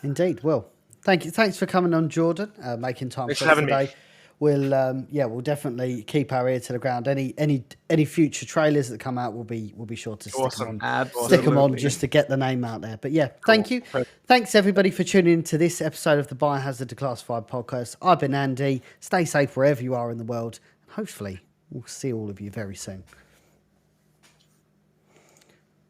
Indeed. Well, thank you. Thanks for coming on, Jordan. Making time Thanks for for us having today. me. We'll definitely keep our ear to the ground. Any future trailers that come out, we'll be sure to stick them on. Absolutely. Stick them on just to get the name out there. But yeah, thank you. Thanks everybody for tuning in to this episode of the Biohazard Declassified podcast. I've been Andy. Stay safe wherever you are in the world. Hopefully, we'll see all of you very soon.